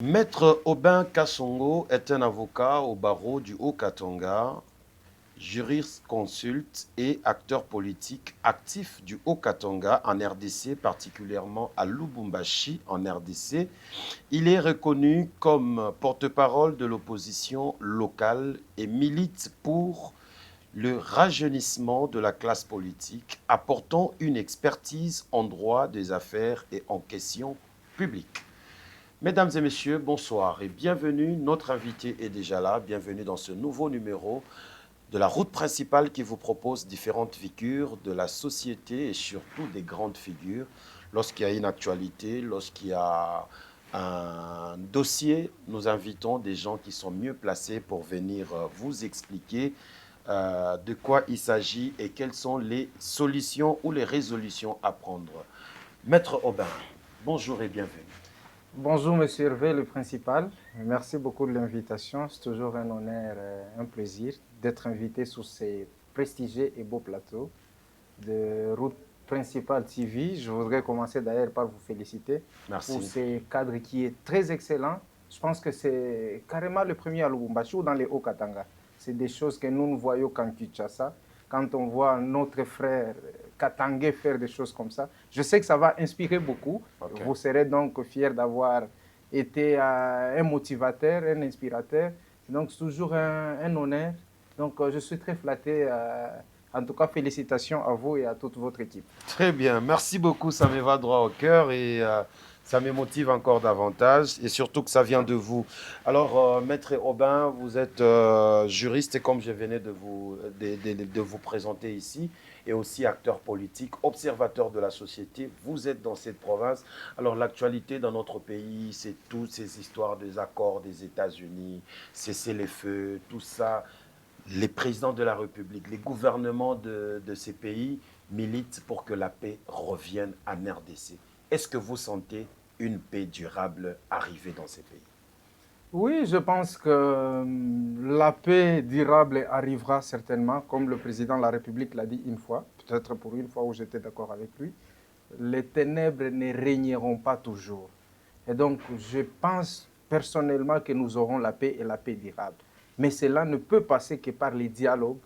Maître Aubin Kassongo est un avocat au barreau du Haut-Katanga, jurisconsulte et acteur politique actif du Haut-Katanga en RDC, particulièrement à Lubumbashi en RDC. Il est reconnu comme porte-parole de l'opposition locale et milite pour le rajeunissement de la classe politique, apportant une expertise en droit des affaires et en questions publiques. Mesdames et messieurs, bonsoir et bienvenue. Notre invité est déjà là. Bienvenue dans ce nouveau numéro de la route principale qui vous propose différentes figures de la société et surtout des grandes figures. Lorsqu'il y a une actualité, lorsqu'il y a un dossier, nous invitons des gens qui sont mieux placés pour venir vous expliquer de quoi il s'agit et quelles sont les solutions ou les résolutions à prendre. Maître Aubin, bonjour et bienvenue. Bonjour Monsieur Hervé, le principal. Merci beaucoup de l'invitation. C'est toujours un honneur, un plaisir d'être invité sur ces prestigieux et beaux plateaux de Route Principale TV. Je voudrais commencer d'ailleurs par vous féliciter pour ces cadres qui est très excellent. Je pense que c'est carrément le premier à Lubumbashi ou dans les Hauts-Katanga. C'est des choses que nous voyons qu'en Kinshasa. Quand on voit notre frère katangais faire des choses comme ça, je sais que ça va inspirer beaucoup. Okay. Vous serez donc fiers d'avoir été un motivateur, un inspirateur. Donc, c'est toujours un honneur. Donc, je suis très flatté. En tout cas, félicitations à vous et à toute votre équipe. Très bien. Merci beaucoup. Ça me va droit au cœur et ça me motive encore davantage et surtout que ça vient de vous. Alors, Maître Aubin, vous êtes juriste et comme je venais de vous présenter ici, et aussi acteur politique, observateur de la société. Vous êtes dans cette province. Alors, l'actualité dans notre pays, c'est toutes ces histoires des accords des États-Unis, cesser les feux, tout ça. Les présidents de la République, les gouvernements de ces pays militent pour que la paix revienne en RDC. Est-ce que vous sentez une paix durable arriver dans ces pays? Oui, je pense que la paix durable arrivera certainement, comme le président de la République l'a dit une fois, peut-être pour une fois où j'étais d'accord avec lui. Les ténèbres ne régneront pas toujours. Et donc, je pense personnellement que nous aurons la paix et la paix durable. Mais cela ne peut passer que par les dialogues,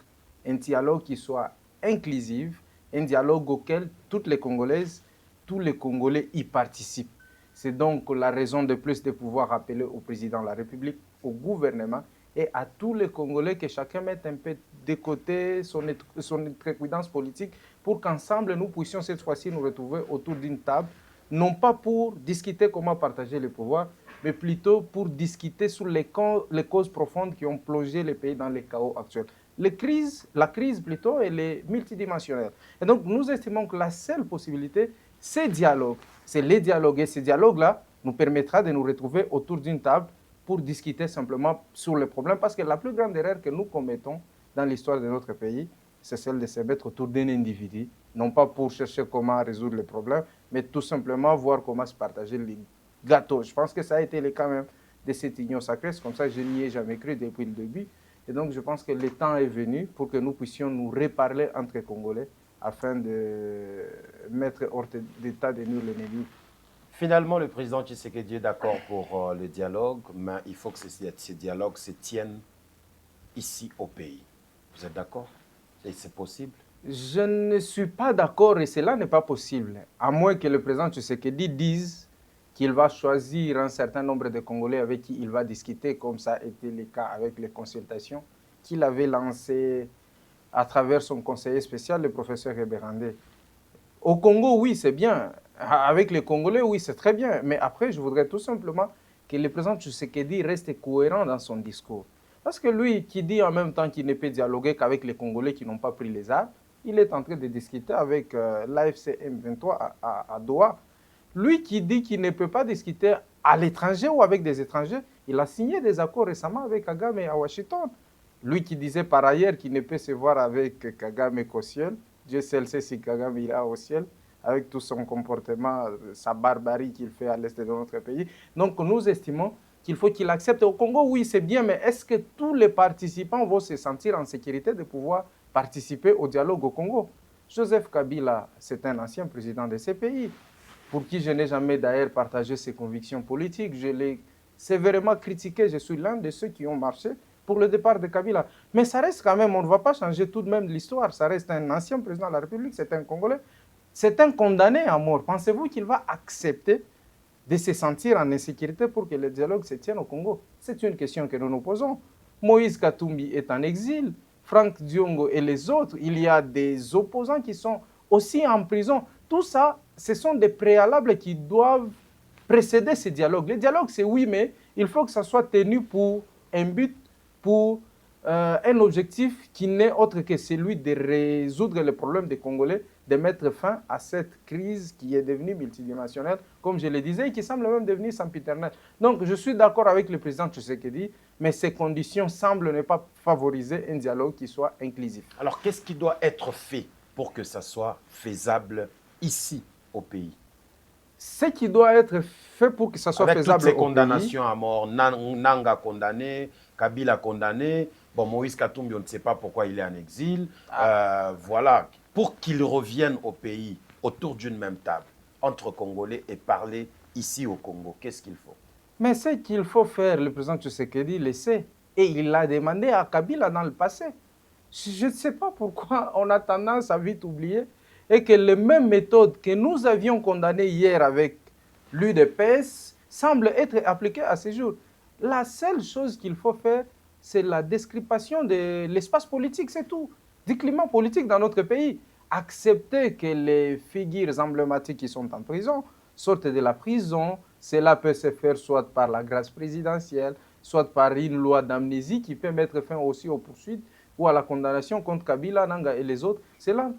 un dialogue qui soit inclusif, un dialogue auquel toutes les Congolaises, tous les Congolais y participent. C'est donc la raison de plus de pouvoir appeler au président de la République, au gouvernement et à tous les Congolais que chacun mette un peu de côté son équidance politique pour qu'ensemble nous puissions cette fois-ci nous retrouver autour d'une table, non pas pour discuter comment partager le pouvoir, mais plutôt pour discuter sur les causes profondes qui ont plongé le pays dans les chaos actuels. La crise plutôt, elle est multidimensionnelle. Et donc nous estimons que la seule possibilité, c'est dialogue. C'est les dialogues. Et ce dialogue-là nous permettra de nous retrouver autour d'une table pour discuter simplement sur les problèmes. Parce que la plus grande erreur que nous commettons dans l'histoire de notre pays, c'est celle de se mettre autour d'un individu, non pas pour chercher comment résoudre les problèmes, mais tout simplement voir comment se partager les gâteaux. Je pense que ça a été le cas même de cette union sacrée. C'est comme ça que je n'y ai jamais cru depuis le début. Et donc, je pense que le temps est venu pour que nous puissions nous reparler entre Congolais afin de mettre hors d'état de nous l'ennemi. Finalement, le président Tshisekedi est d'accord pour le dialogue, mais il faut que ces dialogues se tiennent ici au pays. Vous êtes d'accord? Et c'est possible? Je ne suis pas d'accord et cela n'est pas possible. À moins que le président Tshisekedi dise qu'il va choisir un certain nombre de Congolais avec qui il va discuter, comme ça a été le cas avec les consultations qu'il avait lancées à travers son conseiller spécial, le professeur Eberandé. Au Congo, oui, c'est bien. Avec les Congolais, oui, c'est très bien. Mais après, je voudrais tout simplement que le président Tshisekedi reste cohérent dans son discours. Parce que lui, qui dit en même temps qu'il ne peut dialoguer qu'avec les Congolais qui n'ont pas pris les armes, il est en train de discuter avec l'AFC M23 à Doha. Lui qui dit qu'il ne peut pas discuter à l'étranger ou avec des étrangers, il a signé des accords récemment avec Kagame à Washington. Lui qui disait par ailleurs qu'il ne peut se voir avec Kagame qu'au ciel. Dieu seul sait si Kagame ira au ciel, avec tout son comportement, sa barbarie qu'il fait à l'est de notre pays. Donc nous estimons qu'il faut qu'il accepte. Au Congo, oui, c'est bien, mais est-ce que tous les participants vont se sentir en sécurité de pouvoir participer au dialogue au Congo? Joseph Kabila, c'est un ancien président de ce pays, pour qui je n'ai jamais d'ailleurs partagé ses convictions politiques. Je l'ai sévèrement critiqué. Je suis l'un de ceux qui ont marché pour le départ de Kabila. Mais ça reste quand même, on ne va pas changer tout de même l'histoire. Ça reste un ancien président de la République, c'est un Congolais. C'est un condamné à mort. Pensez-vous qu'il va accepter de se sentir en insécurité pour que le dialogue se tienne au Congo? C'est une question que nous nous posons. Moïse Katumbi est en exil, Franck Diongo et les autres. Il y a des opposants qui sont aussi en prison. Tout ça, ce sont des préalables qui doivent précéder ce dialogue. Le dialogue, c'est oui, mais il faut que ça soit tenu pour un but, pour un objectif qui n'est autre que celui de résoudre les problèmes des Congolais, de mettre fin à cette crise qui est devenue multidimensionnelle, comme je le disais, et qui semble même devenir sempiternelle. Donc, je suis d'accord avec le président Tshisekedi, mais ces conditions semblent ne pas favoriser un dialogue qui soit inclusif. Alors, qu'est-ce qui doit être fait pour que ça soit faisable ici, au pays? Ce qui doit être fait pour que ça soit avec faisable toutes ces au condamnations à mort, Nanga condamné, Kabila condamné, bon, Moïse Katumbi, on ne sait pas pourquoi il est en exil. Voilà, pour qu'il revienne au pays, autour d'une même table, entre Congolais et parler ici au Congo, qu'est-ce qu'il faut? Mais ce qu'il faut faire, le président Tshisekedi le sait. Et il l'a demandé à Kabila dans le passé. Je ne sais pas pourquoi on a tendance à vite oublier et que les mêmes méthodes que nous avions condamnées hier avec l'UDPS semblent être appliquées à ce jour. La seule chose qu'il faut faire, c'est la description de l'espace politique, c'est tout. Du climat politique dans notre pays. Accepter que les figures emblématiques qui sont en prison sortent de la prison. Cela peut se faire soit par la grâce présidentielle, soit par une loi d'amnésie qui peut mettre fin aussi aux poursuites ou à la condamnation contre Kabila, Nanga et les autres. Cela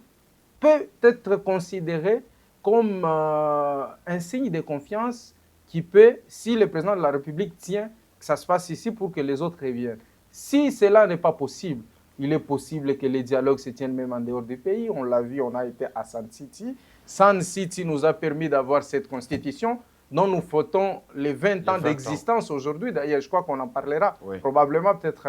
peut être considéré comme un signe de confiance qui peut, si le président de la République tient, que ça se passe ici pour que les autres reviennent. Si cela n'est pas possible, il est possible que les dialogues se tiennent même en dehors du pays. On l'a vu, on a été à Sun City. Sun City nous a permis d'avoir cette constitution dont nous fêtons les 20 ans d'existence aujourd'hui. D'ailleurs, je crois qu'on en parlera probablement peut-être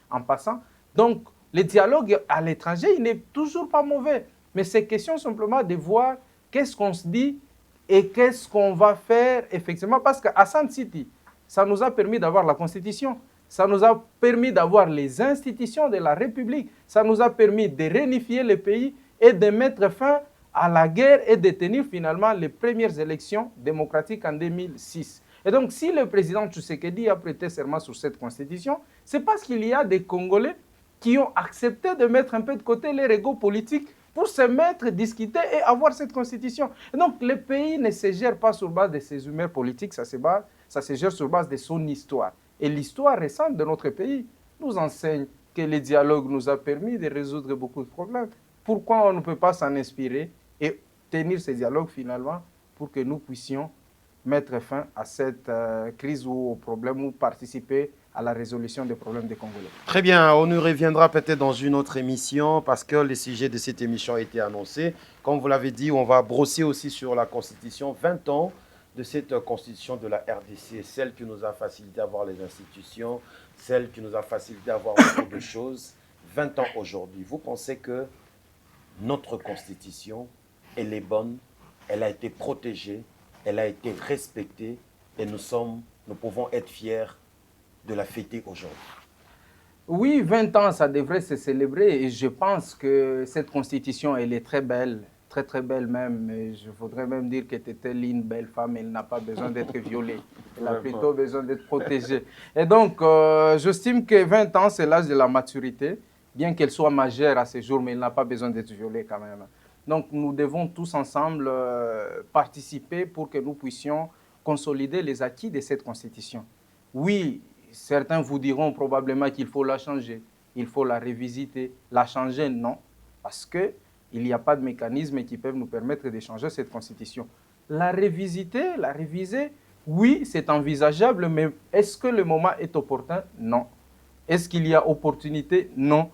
en passant. Donc, le dialogue à l'étranger, il n'est toujours pas mauvais. Mais c'est question simplement de voir qu'est-ce qu'on se dit et qu'est-ce qu'on va faire effectivement. Parce qu'à Sun City, ça nous a permis d'avoir la Constitution. Ça nous a permis d'avoir les institutions de la République. Ça nous a permis de réunifier le pays et de mettre fin à la guerre et de tenir finalement les premières élections démocratiques en 2006. Et donc, si le président Tshisekedi a prêté serment sur cette constitution, c'est parce qu'il y a des Congolais qui ont accepté de mettre un peu de côté les égos politiques pour se mettre, discuter et avoir cette constitution. Et donc, le pays ne se gère pas sur base de ses humeurs politiques, ça se gère sur base de son histoire. Et l'histoire récente de notre pays nous enseigne que le dialogue nous a permis de résoudre beaucoup de problèmes. Pourquoi on ne peut pas s'en inspirer et tenir ces dialogues finalement pour que nous puissions mettre fin à cette crise ou au problème ou participer à la résolution des problèmes des Congolais. Très bien, on y reviendra peut-être dans une autre émission parce que le sujet de cette émission a été annoncé. Comme vous l'avez dit, on va brosser aussi sur la Constitution, 20 ans de cette Constitution de la RDC, celle qui nous a facilité à avoir les institutions, celle qui nous a facilité à avoir beaucoup de choses, 20 ans aujourd'hui. Vous pensez que notre Constitution, elle est bonne, elle a été protégée, elle a été respectée et nous pouvons être fiers de la fêter aujourd'hui? Oui, 20 ans, ça devrait se célébrer et je pense que cette constitution, elle est très belle, très très belle même. Et je voudrais même dire qu'elle était une belle femme, elle n'a pas besoin d'être violée, elle a plutôt besoin d'être protégée. Et donc, j'estime que 20 ans, c'est l'âge de la maturité, bien qu'elle soit majeure à ce jour, mais elle n'a pas besoin d'être violée quand même. Donc, nous devons tous ensemble participer pour que nous puissions consolider les acquis de cette constitution. Oui, certains vous diront probablement qu'il faut la changer, il faut la revisiter. La changer, non, parce qu'il n'y a pas de mécanisme qui peuvent nous permettre de changer cette constitution. La revisiter, la réviser, oui, c'est envisageable, mais est-ce que le moment est opportun? Non. Est-ce qu'il y a opportunité? Non.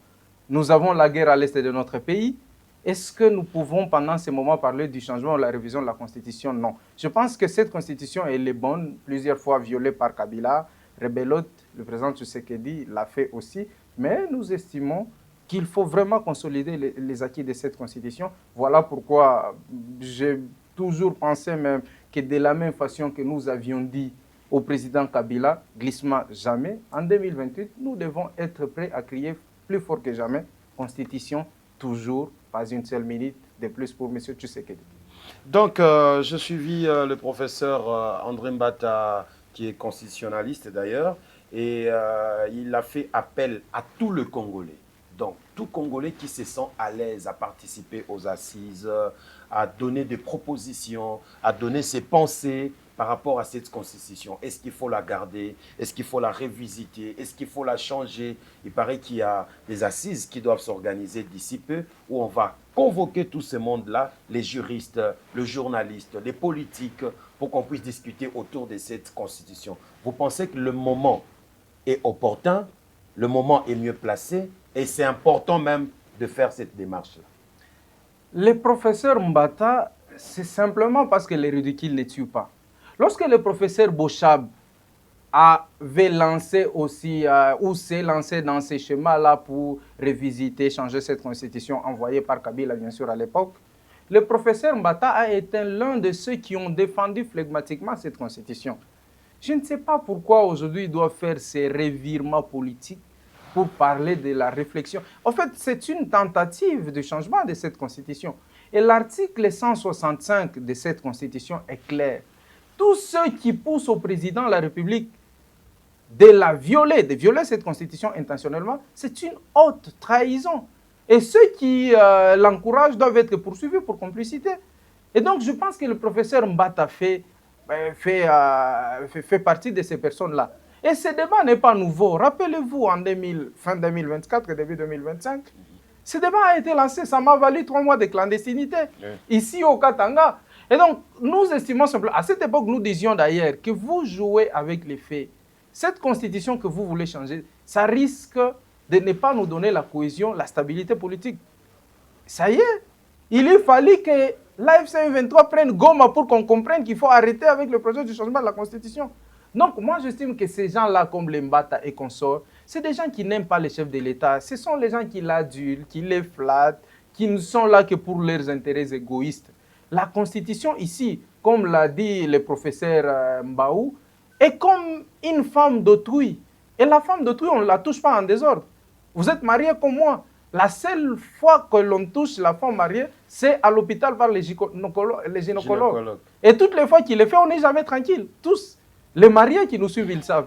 Nous avons la guerre à l'est de notre pays. Est-ce que nous pouvons pendant ce moment parler du changement ou de la révision de la Constitution? Non. Je pense que cette Constitution, elle est bonne, plusieurs fois violée par Kabila. Rebelote, le président Tshisekedi, l'a fait aussi. Mais nous estimons qu'il faut vraiment consolider les acquis de cette Constitution. Voilà pourquoi j'ai toujours pensé même que de la même façon que nous avions dit au président Kabila, glissement jamais. En 2028, nous devons être prêts à crier plus fort que jamais. Constitution, toujours, pas une seule minute de plus pour M. Tshisekedi. Donc, je suivis le professeur André Mbata, qui est constitutionnaliste d'ailleurs, et il a fait appel à tout le Congolais. Donc, tout Congolais qui se sent à l'aise à participer aux assises, à donner des propositions, à donner ses pensées par rapport à cette constitution. Est-ce qu'il faut la garder? Est-ce qu'il faut la révisiter? Est-ce qu'il faut la changer? Il paraît qu'il y a des assises qui doivent s'organiser d'ici peu où on va convoquer tout ce monde-là, les juristes, les journalistes, les politiques, pour qu'on puisse discuter autour de cette constitution. Vous pensez que le moment est opportun, le moment est mieux placé et c'est important même de faire cette démarche-là? Le professeur Mbata, c'est simplement parce que les ridicules ne tuent pas. Lorsque le professeur Bochab avait lancé aussi, ou s'est lancé dans ces schémas-là pour révisiter, changer cette constitution envoyée par Kabila, bien sûr, à l'époque, le professeur Mbata a été l'un de ceux qui ont défendu flegmatiquement cette constitution. Je ne sais pas pourquoi aujourd'hui il doit faire ces revirements politiques pour parler de la réflexion. En fait, c'est une tentative de changement de cette constitution. Et l'article 165 de cette constitution est clair. Tous ceux qui poussent au président de la République de violer cette constitution intentionnellement, c'est une haute trahison. Et ceux qui l'encouragent doivent être poursuivis pour complicité. Et donc, je pense que le professeur Mbata fait partie de ces personnes-là. Et ce débat n'est pas nouveau. Rappelez-vous, en fin 2024 et début 2025, ce débat a été lancé, ça m'a valu 3 mois de clandestinité, ici au Katanga. Et donc, nous estimons simplement, à cette époque, nous disions d'ailleurs que vous jouez avec les faits. Cette constitution que vous voulez changer, ça risque de ne pas nous donner la cohésion, la stabilité politique. Ça y est, il a fallu que l'AFC 23 prenne Goma pour qu'on comprenne qu'il faut arrêter avec le projet du changement de la constitution. Donc, moi, j'estime que ces gens-là, comme les Mbata et consorts, c'est des gens qui n'aiment pas les chefs de l'État. Ce sont les gens qui l'adulent, qui les flattent, qui ne sont là que pour leurs intérêts égoïstes. La Constitution ici, comme l'a dit le professeur Mbaou, est comme une femme d'autrui. Et la femme d'autrui, on ne la touche pas en désordre. Vous êtes marié comme moi. La seule fois que l'on touche la femme mariée, c'est à l'hôpital par les gynécologues. Et toutes les fois qu'il le fait, on n'est jamais tranquille. Tous. Les mariés qui nous suivent, ils savent.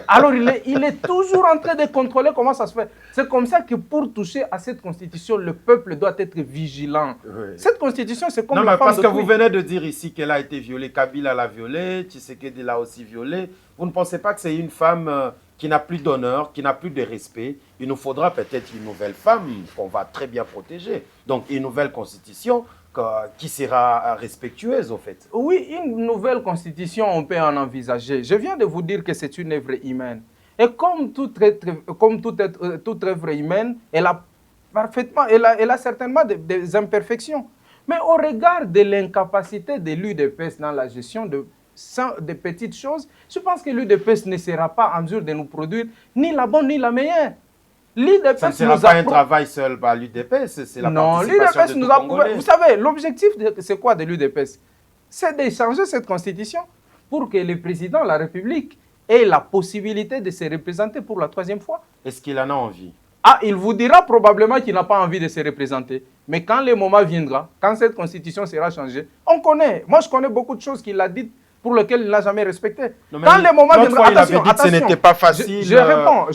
Alors, il est toujours en train de contrôler comment ça se fait. C'est comme ça que pour toucher à cette constitution, le peuple doit être vigilant. Oui. Cette constitution, c'est comme... Non, mais parce que vous venez de dire ici qu'elle a été violée, Kabila l'a violée, Tshisekedi l'a aussi violée. Vous ne pensez pas que c'est une femme qui n'a plus d'honneur, qui n'a plus de respect? Il nous faudra peut-être une nouvelle femme qu'on va très bien protéger. Donc, une nouvelle constitution qui sera respectueuse, au fait. Oui, une nouvelle constitution, on peut en envisager. Je viens de vous dire que c'est une œuvre humaine. Et comme toute œuvre humaine, elle a certainement des imperfections. Mais au regard de l'incapacité de l'UDPS dans la gestion de petites choses, je pense que l'UDPS ne sera pas en mesure de nous produire ni la bonne ni la meilleure. Ça ne sera pas un travail seul par l'UDPS, c'est la participation de tout Congolais. Vous savez, l'objectif, c'est quoi de l'UDPS? C'est de changer cette constitution pour que le président de la République ait la possibilité de se représenter pour la 3e fois. Est-ce qu'il en a envie? Ah, il vous dira probablement qu'il n'a pas envie de se représenter. Mais quand le moment viendra, quand cette constitution sera changée, on connaît. Moi, je connais beaucoup de choses qu'il a dites pour lequel il n'a jamais respecté. Non, quand le moment viendra, attention, il avait dit que ce n'était pas facile. Je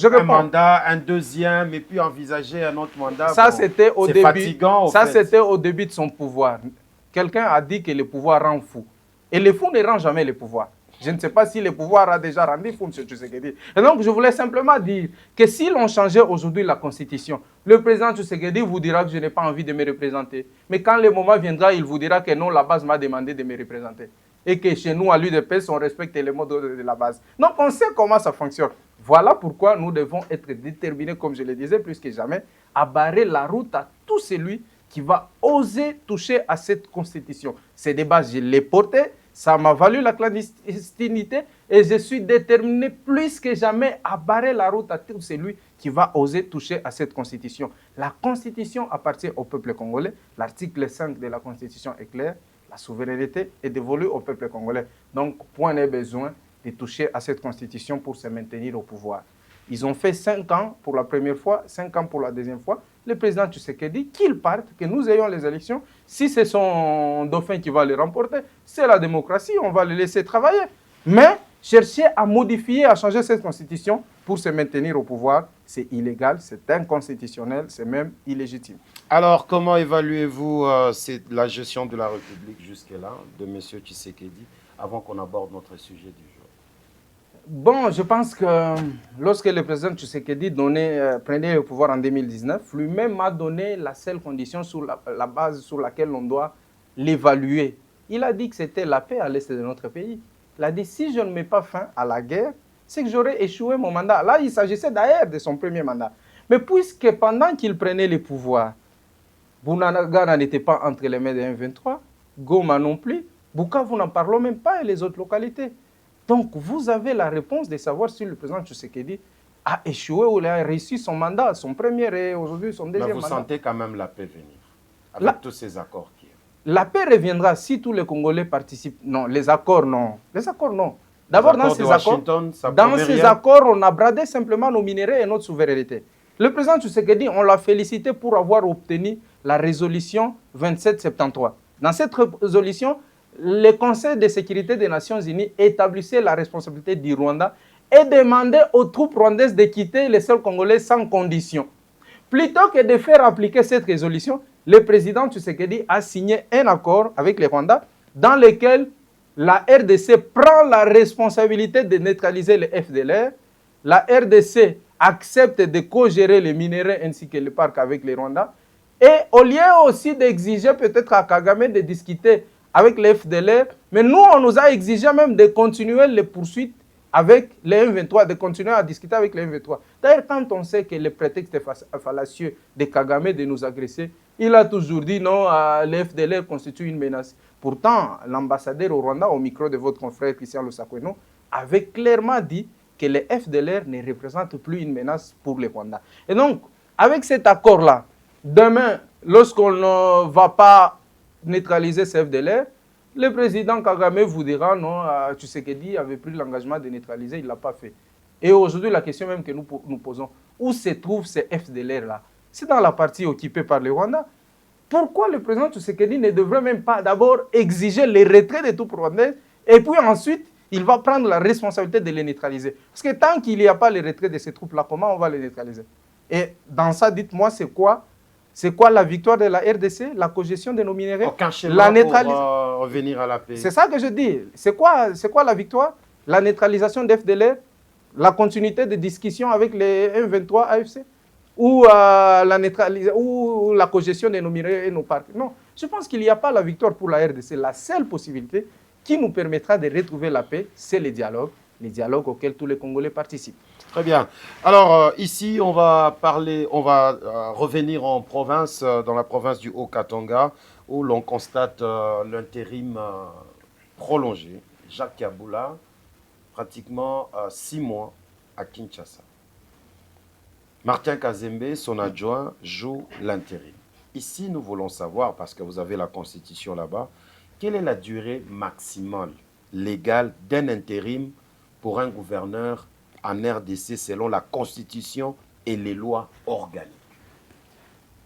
réponds. Un mandat, un deuxième, et puis envisager un autre mandat. Ça, c'était au début. C'est fatigant. Ça, c'était au début de son pouvoir. Quelqu'un a dit que le pouvoir rend fou. Et le fou ne rend jamais le pouvoir. Je ne sais pas si le pouvoir a déjà rendu fou, M. Tshisekedi. Et donc, je voulais simplement dire que si l'on changeait aujourd'hui la Constitution, le président Tshisekedi vous dira que je n'ai pas envie de me représenter. Mais quand le moment viendra, il vous dira que non, la base m'a demandé de me représenter. Et que chez nous, à l'UDPS, on respecte les mots de la base. Donc, on sait comment ça fonctionne. Voilà pourquoi nous devons être déterminés, comme je le disais plus que jamais, à barrer la route à tout celui qui va oser toucher à cette constitution. Ces débats, je les portais, ça m'a valu la clandestinité et je suis déterminé plus que jamais à barrer la route à tout celui qui va oser toucher à cette constitution. La constitution appartient au peuple congolais. L'article 5 de la constitution est clair. La souveraineté est dévolue au peuple congolais. Donc, point n'est besoin de toucher à cette constitution pour se maintenir au pouvoir. Ils ont fait 5 ans pour la première fois, 5 ans pour la deuxième fois. Le président Tshisekedi, qu'il parte, que nous ayons les élections. Si c'est son dauphin qui va les remporter, c'est la démocratie, on va le laisser travailler. Mais chercher à modifier, à changer cette constitution pour se maintenir au pouvoir, c'est illégal, c'est inconstitutionnel, c'est même illégitime. Alors, comment évaluez-vous la gestion de la République jusque-là, de M. Tshisekedi, avant qu'on aborde notre sujet du jour? Bon, je pense que lorsque le président Tshisekedi prenait le pouvoir en 2019, lui-même a donné la seule condition sur la base sur laquelle on doit l'évaluer. Il a dit que c'était la paix à l'est de notre pays. Il a dit, si je ne mets pas fin à la guerre, c'est que j'aurais échoué mon mandat. Là, il s'agissait d'ailleurs de son premier mandat. Mais puisque pendant qu'il prenait le pouvoir, Bunagana n'était pas entre les mains de M23, Goma non plus, Bukavu n'en parlons même pas et les autres localités. Donc, vous avez la réponse de savoir si le président Tshisekedi a échoué ou il a réussi son mandat, son premier et aujourd'hui son deuxième mandat. Mais vous sentez quand même la paix venir, avec tous ces accords qui... La paix reviendra si tous les Congolais participent. Non, les accords, non. Les accords, non. D'abord, dans ces accords, on a bradé simplement nos minéraux et notre souveraineté. Le président Tshisekedi, on l'a félicité pour avoir obtenu la résolution 2773. Dans cette résolution, le Conseil de sécurité des Nations Unies établissait la responsabilité du Rwanda et demandait aux troupes rwandaises de quitter les sols congolais sans condition. Plutôt que de faire appliquer cette résolution, le président Tshisekedi a signé un accord avec le Rwanda dans lequel la RDC prend la responsabilité de neutraliser le FDLR. La RDC accepte de co-gérer les minéraux ainsi que le parc avec les Rwandais. Et au lieu aussi d'exiger peut-être à Kagame de discuter avec les FDLR, mais nous, on nous a exigé même de continuer les poursuites avec les M23, de continuer à discuter avec les M23. D'ailleurs, quand on sait que le prétexte est fallacieux de Kagame de nous agresser, il a toujours dit non, les FDLR constituent une menace. Pourtant, l'ambassadeur au Rwanda, au micro de votre confrère Christian Lusakweno, avait clairement dit que les FDLR ne représentent plus une menace pour les Rwandais. Et donc, avec cet accord-là, demain, lorsqu'on ne va pas neutraliser ces FDLR, le président Kagame vous dira non, Tshisekedi avait pris l'engagement de neutraliser, il ne l'a pas fait. Et aujourd'hui, la question même que nous posons, où se trouvent ces FDLR-là? C'est dans la partie occupée par le Rwanda. Pourquoi le président Tshisekedi ne devrait même pas d'abord exiger le retrait des troupes rwandaises et puis ensuite, il va prendre la responsabilité de les neutraliser? Parce que tant qu'il n'y a pas le retrait de ces troupes-là, comment on va les neutraliser? Et dans ça, dites-moi, c'est quoi la victoire de la RDC? La cogestion de nos minéraux? Aucun schéma pour revenir à la paix. C'est ça que je dis. C'est quoi la victoire? La neutralisation des FDLR? La continuité de discussion avec les M23 AFC? Ou la cogestion de nos minéraux et nos parcs? Non, je pense qu'il n'y a pas la victoire pour la RDC. La seule possibilité qui nous permettra de retrouver la paix, c'est les dialogues auxquels tous les Congolais participent. Très bien. Alors, ici, on va revenir en province, dans la province du Haut-Katanga, où l'on constate l'intérim prolongé. Jacques Kabila, pratiquement 6 mois à Kinshasa. Martin Kazembe, son adjoint, joue l'intérim. Ici, nous voulons savoir, parce que vous avez la Constitution là-bas, quelle est la durée maximale légale d'un intérim pour un gouverneur en RDC selon la Constitution et les lois organiques?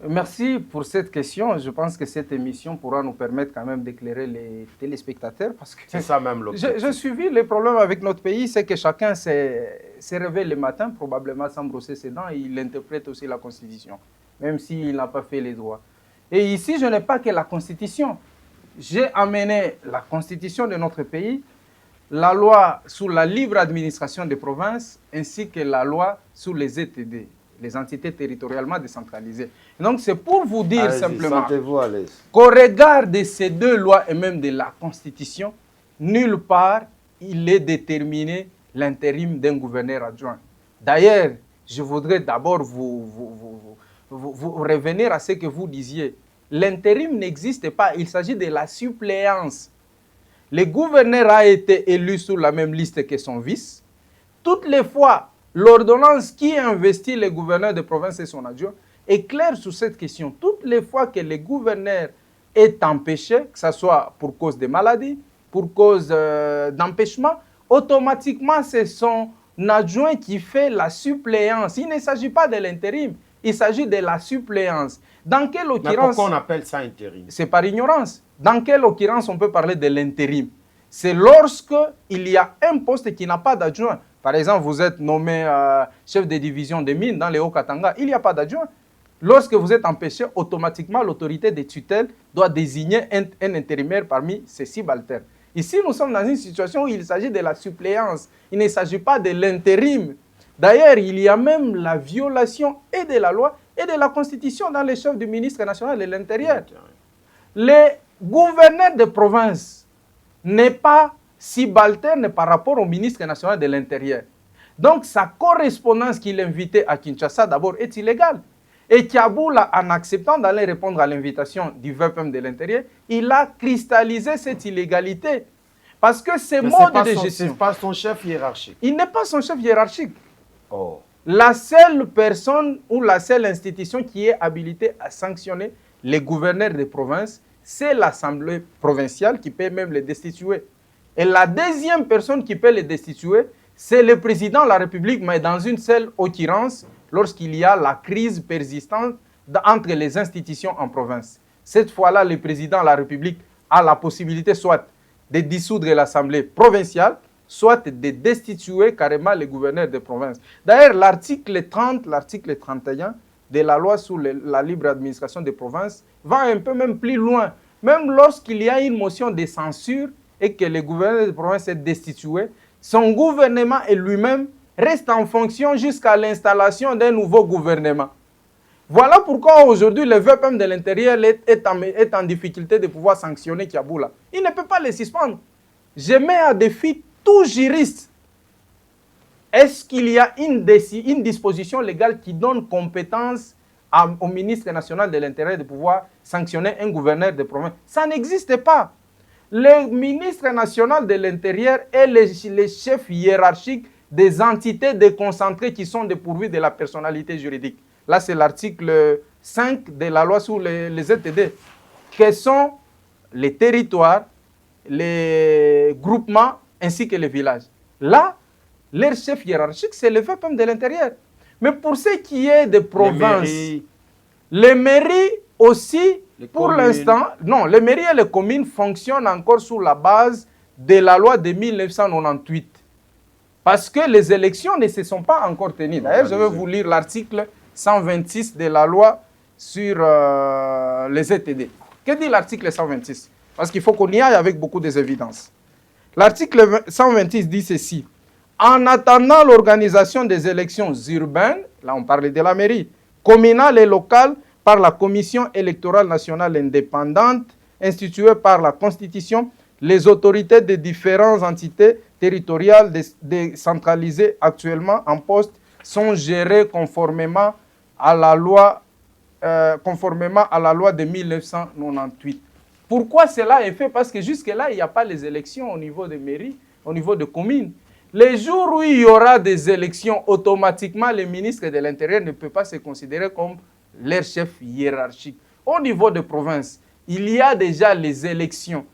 Merci pour cette question. Je pense que cette émission pourra nous permettre quand même d'éclairer les téléspectateurs. C'est ça même l'objectif. Je suivis le problème avec notre pays, c'est que chacun se réveille le matin, probablement sans brosser ses dents, et il interprète aussi la Constitution, même s'il n'a pas fait les droits. Et ici, je n'ai pas que la Constitution. J'ai amené la Constitution de notre pays, la loi sur la libre administration des provinces, ainsi que la loi sur les ETD, les entités territorialement décentralisées. Et donc, c'est pour vous dire simplement qu'au regard de ces deux lois et même de la Constitution, nulle part il est déterminé l'intérim d'un gouverneur adjoint. D'ailleurs, je voudrais d'abord vous revenir à ce que vous disiez. L'intérim n'existe pas, il s'agit de la suppléance. Le gouverneur a été élu sur la même liste que son vice. Toutes les fois, l'ordonnance qui investit le gouverneur de province et son adjoint est claire sur cette question. Toutes les fois que le gouverneur est empêché, que ce soit pour cause de maladie, pour cause d'empêchement, automatiquement, c'est son adjoint qui fait la suppléance. Il ne s'agit pas de l'intérim, il s'agit de la suppléance. Dans quelle occurrence... Mais pourquoi on appelle ça intérim? C'est par ignorance. Dans quelle occurrence on peut parler de l'intérim? C'est lorsque il y a un poste qui n'a pas d'adjoint. Par exemple, vous êtes nommé chef de division des mines dans les Hauts-Katanga, il n'y a pas d'adjoint. Lorsque vous êtes empêché, automatiquement, l'autorité des tutelles doit désigner un intérimaire parmi ses subalternes. Ici, nous sommes dans une situation où il s'agit de la suppléance. Il ne s'agit pas de l'intérim. D'ailleurs, il y a même la violation et de la loi et de la Constitution dans les chefs du ministre national de l'Intérieur. Les gouverneurs de province n'est pas subalterne par rapport au ministre national de l'Intérieur. Donc, sa correspondance qu'il invitait à Kinshasa, d'abord, est illégale. Et Kiaboula, en acceptant d'aller répondre à l'invitation du VPM de l'Intérieur, il a cristallisé cette illégalité. Parce que ces modes de gestion... Ce n'est pas son chef hiérarchique. Il n'est pas son chef hiérarchique. Oh. La seule personne ou la seule institution qui est habilitée à sanctionner les gouverneurs de province, c'est l'Assemblée provinciale qui peut même les destituer. Et la deuxième personne qui peut les destituer, c'est le président de la République, mais dans une seule occurrence, lorsqu'il y a la crise persistante entre les institutions en province. Cette fois-là, le président de la République a la possibilité soit de dissoudre l'Assemblée provinciale, soit de destituer carrément les gouverneurs de province. D'ailleurs, l'article 30, l'article 31 de la loi sur la libre administration des provinces va un peu même plus loin. Même lorsqu'il y a une motion de censure et que le gouverneur de province est destitué, son gouvernement et lui-même reste en fonction jusqu'à l'installation d'un nouveau gouvernement. Voilà pourquoi aujourd'hui le VPM de l'Intérieur est en difficulté de pouvoir sanctionner Kiaboula. Il ne peut pas les suspendre. Je mets à défi tout juriste. Est-ce qu'il y a une disposition légale qui donne compétence au ministre national de l'Intérieur de pouvoir sanctionner un gouverneur de province? Ça n'existe pas. Le ministre national de l'Intérieur est le chef hiérarchique des entités déconcentrées qui sont dépourvues de la personnalité juridique. Là, c'est l'article 5 de la loi sur les ZTD. Quels sont les territoires, les groupements ainsi que les villages? Là, leur chef hiérarchique, c'est le VPM de l'Intérieur. Mais pour ce qui est des provinces, les mairies aussi, pour l'instant, non, les mairies et les communes fonctionnent encore sous la base de la loi de 1998. Parce que les élections ne se sont pas encore tenues. D'ailleurs, je vais vous lire l'article 126 de la loi sur les ZTD. Que dit l'article 126? Parce qu'il faut qu'on y aille avec beaucoup d'évidences. L'article 126 dit ceci. En attendant l'organisation des élections urbaines, là on parlait de la mairie, communale et locale, par la Commission électorale nationale indépendante, instituée par la Constitution, les autorités des différentes entités territoriales décentralisées actuellement en poste sont gérées conformément à la loi de 1998. Pourquoi cela est fait? Parce que jusque-là, il n'y a pas les élections au niveau des mairies, au niveau des communes. Les jours où il y aura des élections, automatiquement, le ministre de l'Intérieur ne peut pas se considérer comme leur chef hiérarchique. Au niveau des provinces, il y a déjà les élections.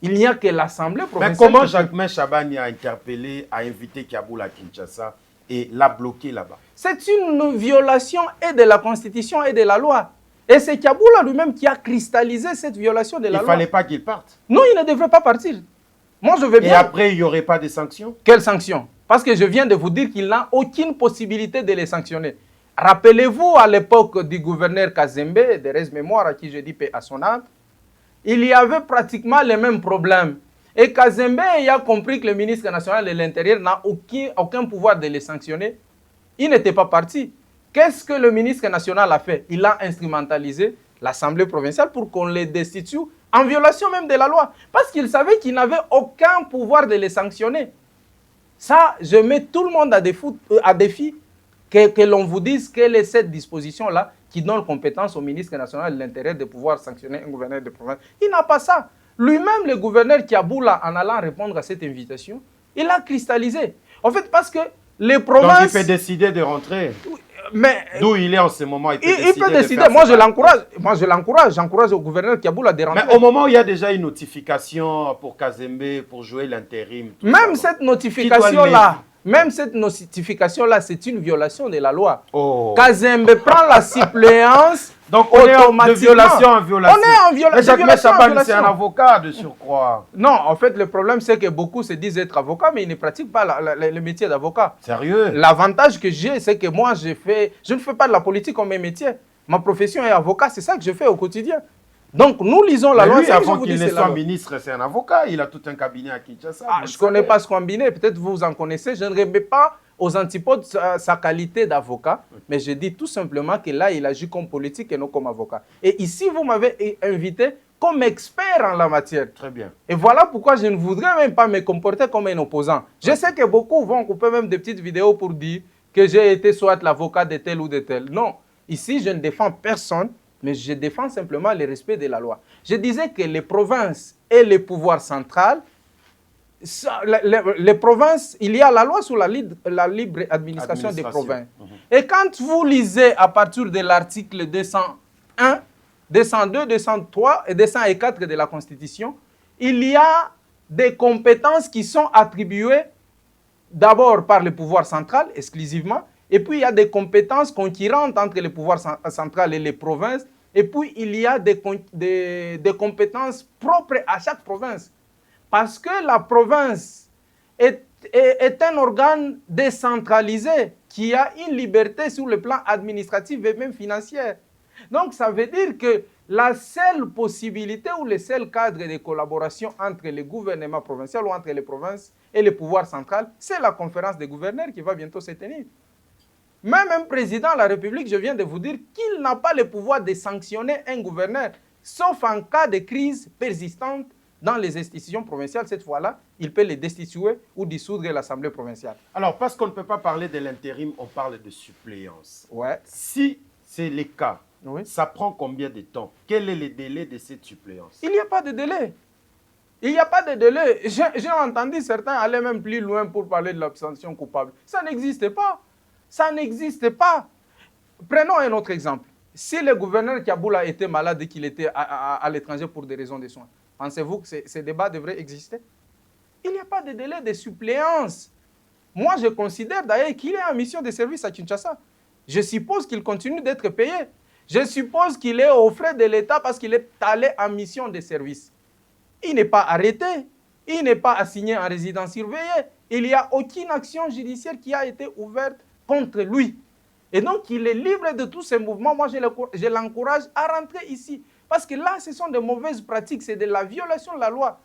Il n'y a que l'Assemblée provinciale. Mais comment Jacquemain Chabani a interpellé, a invité Kiaboula à Kinshasa et l'a bloqué là-bas? C'est une violation et de la Constitution et de la loi. Et c'est Kiaboula lui-même qui a cristallisé cette violation de la loi. Il ne fallait pas qu'il parte. Non, il ne devrait pas partir. Moi, je veux bien. Et après, il n'y aurait pas de sanctions? Quelles sanctions? Parce que je viens de vous dire qu'il n'a aucune possibilité de les sanctionner. Rappelez-vous, à l'époque du gouverneur Kazembe, de Rez Mémoire, à qui je dis paix à son âme, il y avait pratiquement les mêmes problèmes. Et Kazembe a compris que le ministre national de l'Intérieur n'a aucun pouvoir de les sanctionner. Il n'était pas parti. Qu'est-ce que le ministre national a fait? Il a instrumentalisé l'Assemblée provinciale pour qu'on les destitue en violation même de la loi. Parce qu'il savait qu'il n'avait aucun pouvoir de les sanctionner. Ça, je mets tout le monde à défi que l'on vous dise quelle est cette disposition-là qui donne compétence au ministre national de l'Intérieur de pouvoir sanctionner un gouverneur de province. Il n'a pas ça. Lui-même, le gouverneur Kiaboula, en allant répondre à cette invitation, il a cristallisé. En fait, parce que les provinces... Donc il peut décider de rentrer. Mais d'où il est en ce moment, il peut décider. Moi, je l'encourage. J'encourage au gouverneur Kiaboula de rentrer. Mais au moment où il y a déjà une notification pour Kazembe, pour jouer l'intérim, même cette notification-là, c'est une violation de la loi. Oh. Kazembe prend la suppléance. Donc on est de violation en violation. On est en violation. Mais Chabal, c'est un avocat de surcroît. Non, en fait, le problème, c'est que beaucoup se disent être avocats, mais ils ne pratiquent pas le métier d'avocat. Sérieux? L'avantage que j'ai, c'est que moi, je ne fais pas de la politique comme mes métiers. Ma profession est avocat, c'est ça que je fais au quotidien. Donc, nous lisons la loi. Lui, avant qu'il ne soit ministre, c'est un avocat. Il a tout un cabinet à Kinshasa. Je ne connais pas ce cabinet. Peut-être vous en connaissez. Je ne remets pas aux antipodes sa qualité d'avocat. Mais je dis tout simplement que là, il agit comme politique et non comme avocat. Et ici, vous m'avez invité comme expert en la matière. Très bien. Et voilà pourquoi je ne voudrais même pas me comporter comme un opposant. Je sais que beaucoup vont couper même des petites vidéos pour dire que j'ai été soit l'avocat de tel ou de tel. Non. Ici, je ne défends personne. Mais je défends simplement le respect de la loi. Je disais que les provinces et le pouvoir central, les provinces, il y a la loi sur la libre administration des provinces. Et quand vous lisez à partir de l'article 201, 202, 203 et 204 de la Constitution, il y a des compétences qui sont attribuées d'abord par le pouvoir central exclusivement, et puis il y a des compétences concurrentes entre le pouvoir central et les provinces. Et puis, il y a des compétences propres à chaque province. Parce que la province est un organe décentralisé qui a une liberté sur le plan administratif et même financier. Donc, ça veut dire que la seule possibilité ou le seul cadre de collaboration entre le gouvernement provincial ou entre les provinces et le pouvoir central, c'est la conférence des gouverneurs qui va bientôt se tenir. Même un président de la République, je viens de vous dire qu'il n'a pas le pouvoir de sanctionner un gouverneur, sauf en cas de crise persistante dans les institutions provinciales. Cette fois-là, il peut les destituer ou dissoudre l'Assemblée provinciale. Alors, parce qu'on ne peut pas parler de l'intérim, on parle de suppléance. Ouais. Si c'est le cas, oui, ça prend combien de temps? Quel est le délai de cette suppléance? Il n'y a pas de délai. Il n'y a pas de délai. J'ai entendu certains aller même plus loin pour parler de l'abstention coupable. Ça n'existe pas. Ça n'existe pas. Prenons un autre exemple. Si le gouverneur Kiaboula était malade et qu'il était à l'étranger pour des raisons de soins, pensez-vous que ces débats devraient exister? Il n'y a pas de délai de suppléance. Moi, je considère d'ailleurs qu'il est en mission de service à Kinshasa. Je suppose qu'il continue d'être payé. Je suppose qu'il est aux frais de l'État parce qu'il est allé en mission de service. Il n'est pas arrêté. Il n'est pas assigné en résidence surveillée. Il n'y a aucune action judiciaire qui a été ouverte contre lui. Et donc, il est libre de tous ces mouvements. Moi, je l'encourage à rentrer ici. Parce que là, ce sont de mauvaises pratiques. C'est de la violation de la loi.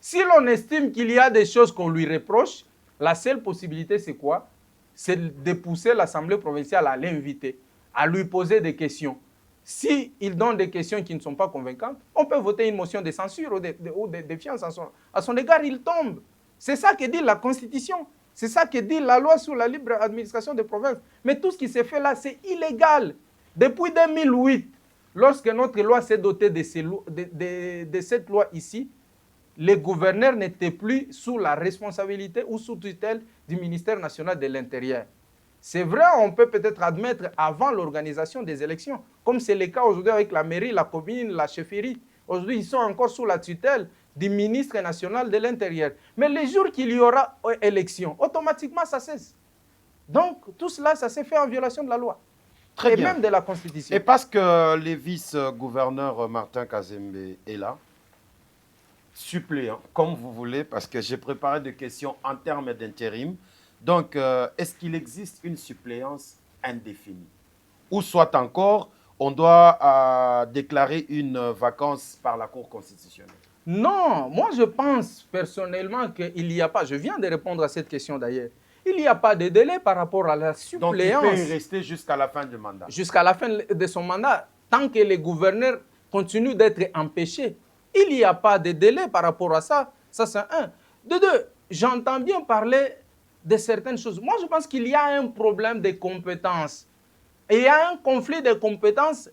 Si l'on estime qu'il y a des choses qu'on lui reproche, la seule possibilité, c'est quoi? C'est de pousser l'Assemblée provinciale à l'inviter, à lui poser des questions. S'il donne des questions qui ne sont pas convaincantes, on peut voter une motion de censure ou de défiance à son égard. Il tombe. C'est ça que dit la Constitution. C'est ça que dit la loi sur la libre administration des provinces. Mais tout ce qui s'est fait là, c'est illégal. Depuis 2008, lorsque notre loi s'est dotée de cette loi ici, les gouverneurs n'étaient plus sous la responsabilité ou sous tutelle du ministère national de l'Intérieur. C'est vrai, on peut peut-être admettre avant l'organisation des élections, comme c'est le cas aujourd'hui avec la mairie, la commune, la chefferie. Aujourd'hui, ils sont encore sous la tutelle du ministre national de l'Intérieur. Mais le jour qu'il y aura élection, automatiquement, ça cesse. Donc, tout cela, ça s'est fait en violation de la loi. Très bien. Même de la Constitution. Et parce que le vice-gouverneur Martin Kazembe est là, suppléant, comme vous voulez, parce que j'ai préparé des questions en termes d'intérim. Donc, est-ce qu'il existe une suppléance indéfinie? Ou soit encore, on doit déclarer une vacance par la Cour constitutionnelle? Non, moi je pense personnellement qu'il n'y a pas, je viens de répondre à cette question d'ailleurs, il n'y a pas de délai par rapport à la suppléance. Donc il peut y rester jusqu'à la fin du mandat? Jusqu'à la fin de son mandat, tant que les gouverneurs continuent d'être empêchés. Il n'y a pas de délai par rapport à ça, ça c'est un. De deux, j'entends bien parler de certaines choses. Moi je pense qu'il y a un problème de compétences. Et il y a un conflit de compétences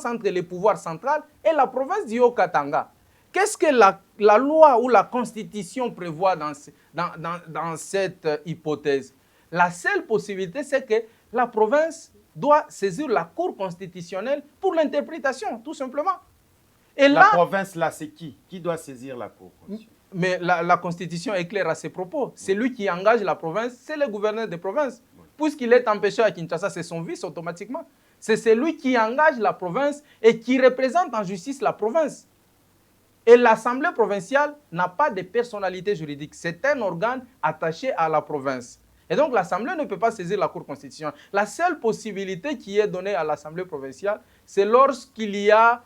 entre le pouvoir central et la province du Haut-Katanga. Qu'est-ce que la loi ou la Constitution prévoit dans cette hypothèse? La seule possibilité, c'est que la province doit saisir la Cour constitutionnelle pour l'interprétation, tout simplement. Et la province, là, c'est qui? Qui doit saisir la Cour constitutionnelle? Mais la Constitution est claire à ses propos. C'est lui qui engage la province, c'est le gouverneur de province. Puisqu'il est empêché à Kinshasa, c'est son vice automatiquement. C'est celui qui engage la province et qui représente en justice la province. Et l'Assemblée provinciale n'a pas de personnalité juridique. C'est un organe attaché à la province. Et donc l'Assemblée ne peut pas saisir la Cour constitutionnelle. La seule possibilité qui est donnée à l'Assemblée provinciale, c'est lorsqu'il y a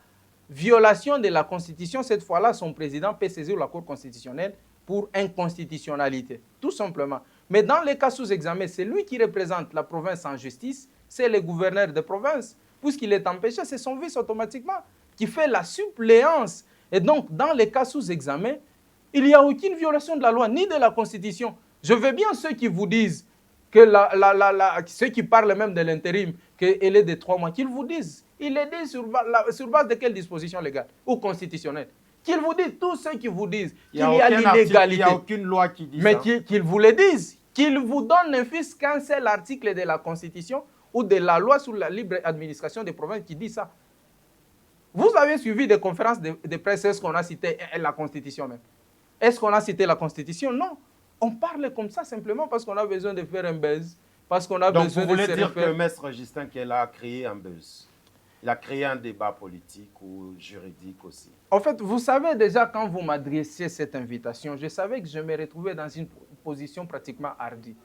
violation de la Constitution. Cette fois-là, son président peut saisir la Cour constitutionnelle pour inconstitutionnalité, tout simplement. Mais dans les cas sous examen, c'est lui qui représente la province en justice, c'est le gouverneur de province. Puisqu'il est empêché, c'est son vice automatiquement qui fait la suppléance. Et donc, dans les cas sous examen, il n'y a aucune violation de la loi ni de la Constitution. Je veux bien ceux qui vous disent, que ceux qui parlent même de l'intérim, qu'elle est de 3 mois, qu'ils vous disent. Il est dit sur base de quelle disposition légale ou constitutionnelle? Qu'ils vous disent, tous ceux qui vous disent qu'il y a l'illégalité. Il n'y a aucune loi qui dit ça. Mais qu'ils vous le disent. Qu'ils vous donnent ne fût-ce qu'un seul article de la Constitution ou de la loi sur la libre administration des provinces qui dit ça. Vous avez suivi des conférences de presse, est-ce qu'on a cité la Constitution même? Est-ce qu'on a cité la Constitution? Non. On parle comme ça simplement parce qu'on a besoin de faire un buzz. Parce qu'on a Donc besoin vous de voulez se dire refaire. que Maître Justin Kela a créé un buzz? Il a créé un débat politique ou juridique aussi? En fait, vous savez déjà, quand vous m'adressiez cette invitation, je savais que je me retrouvais dans une position pratiquement hardie.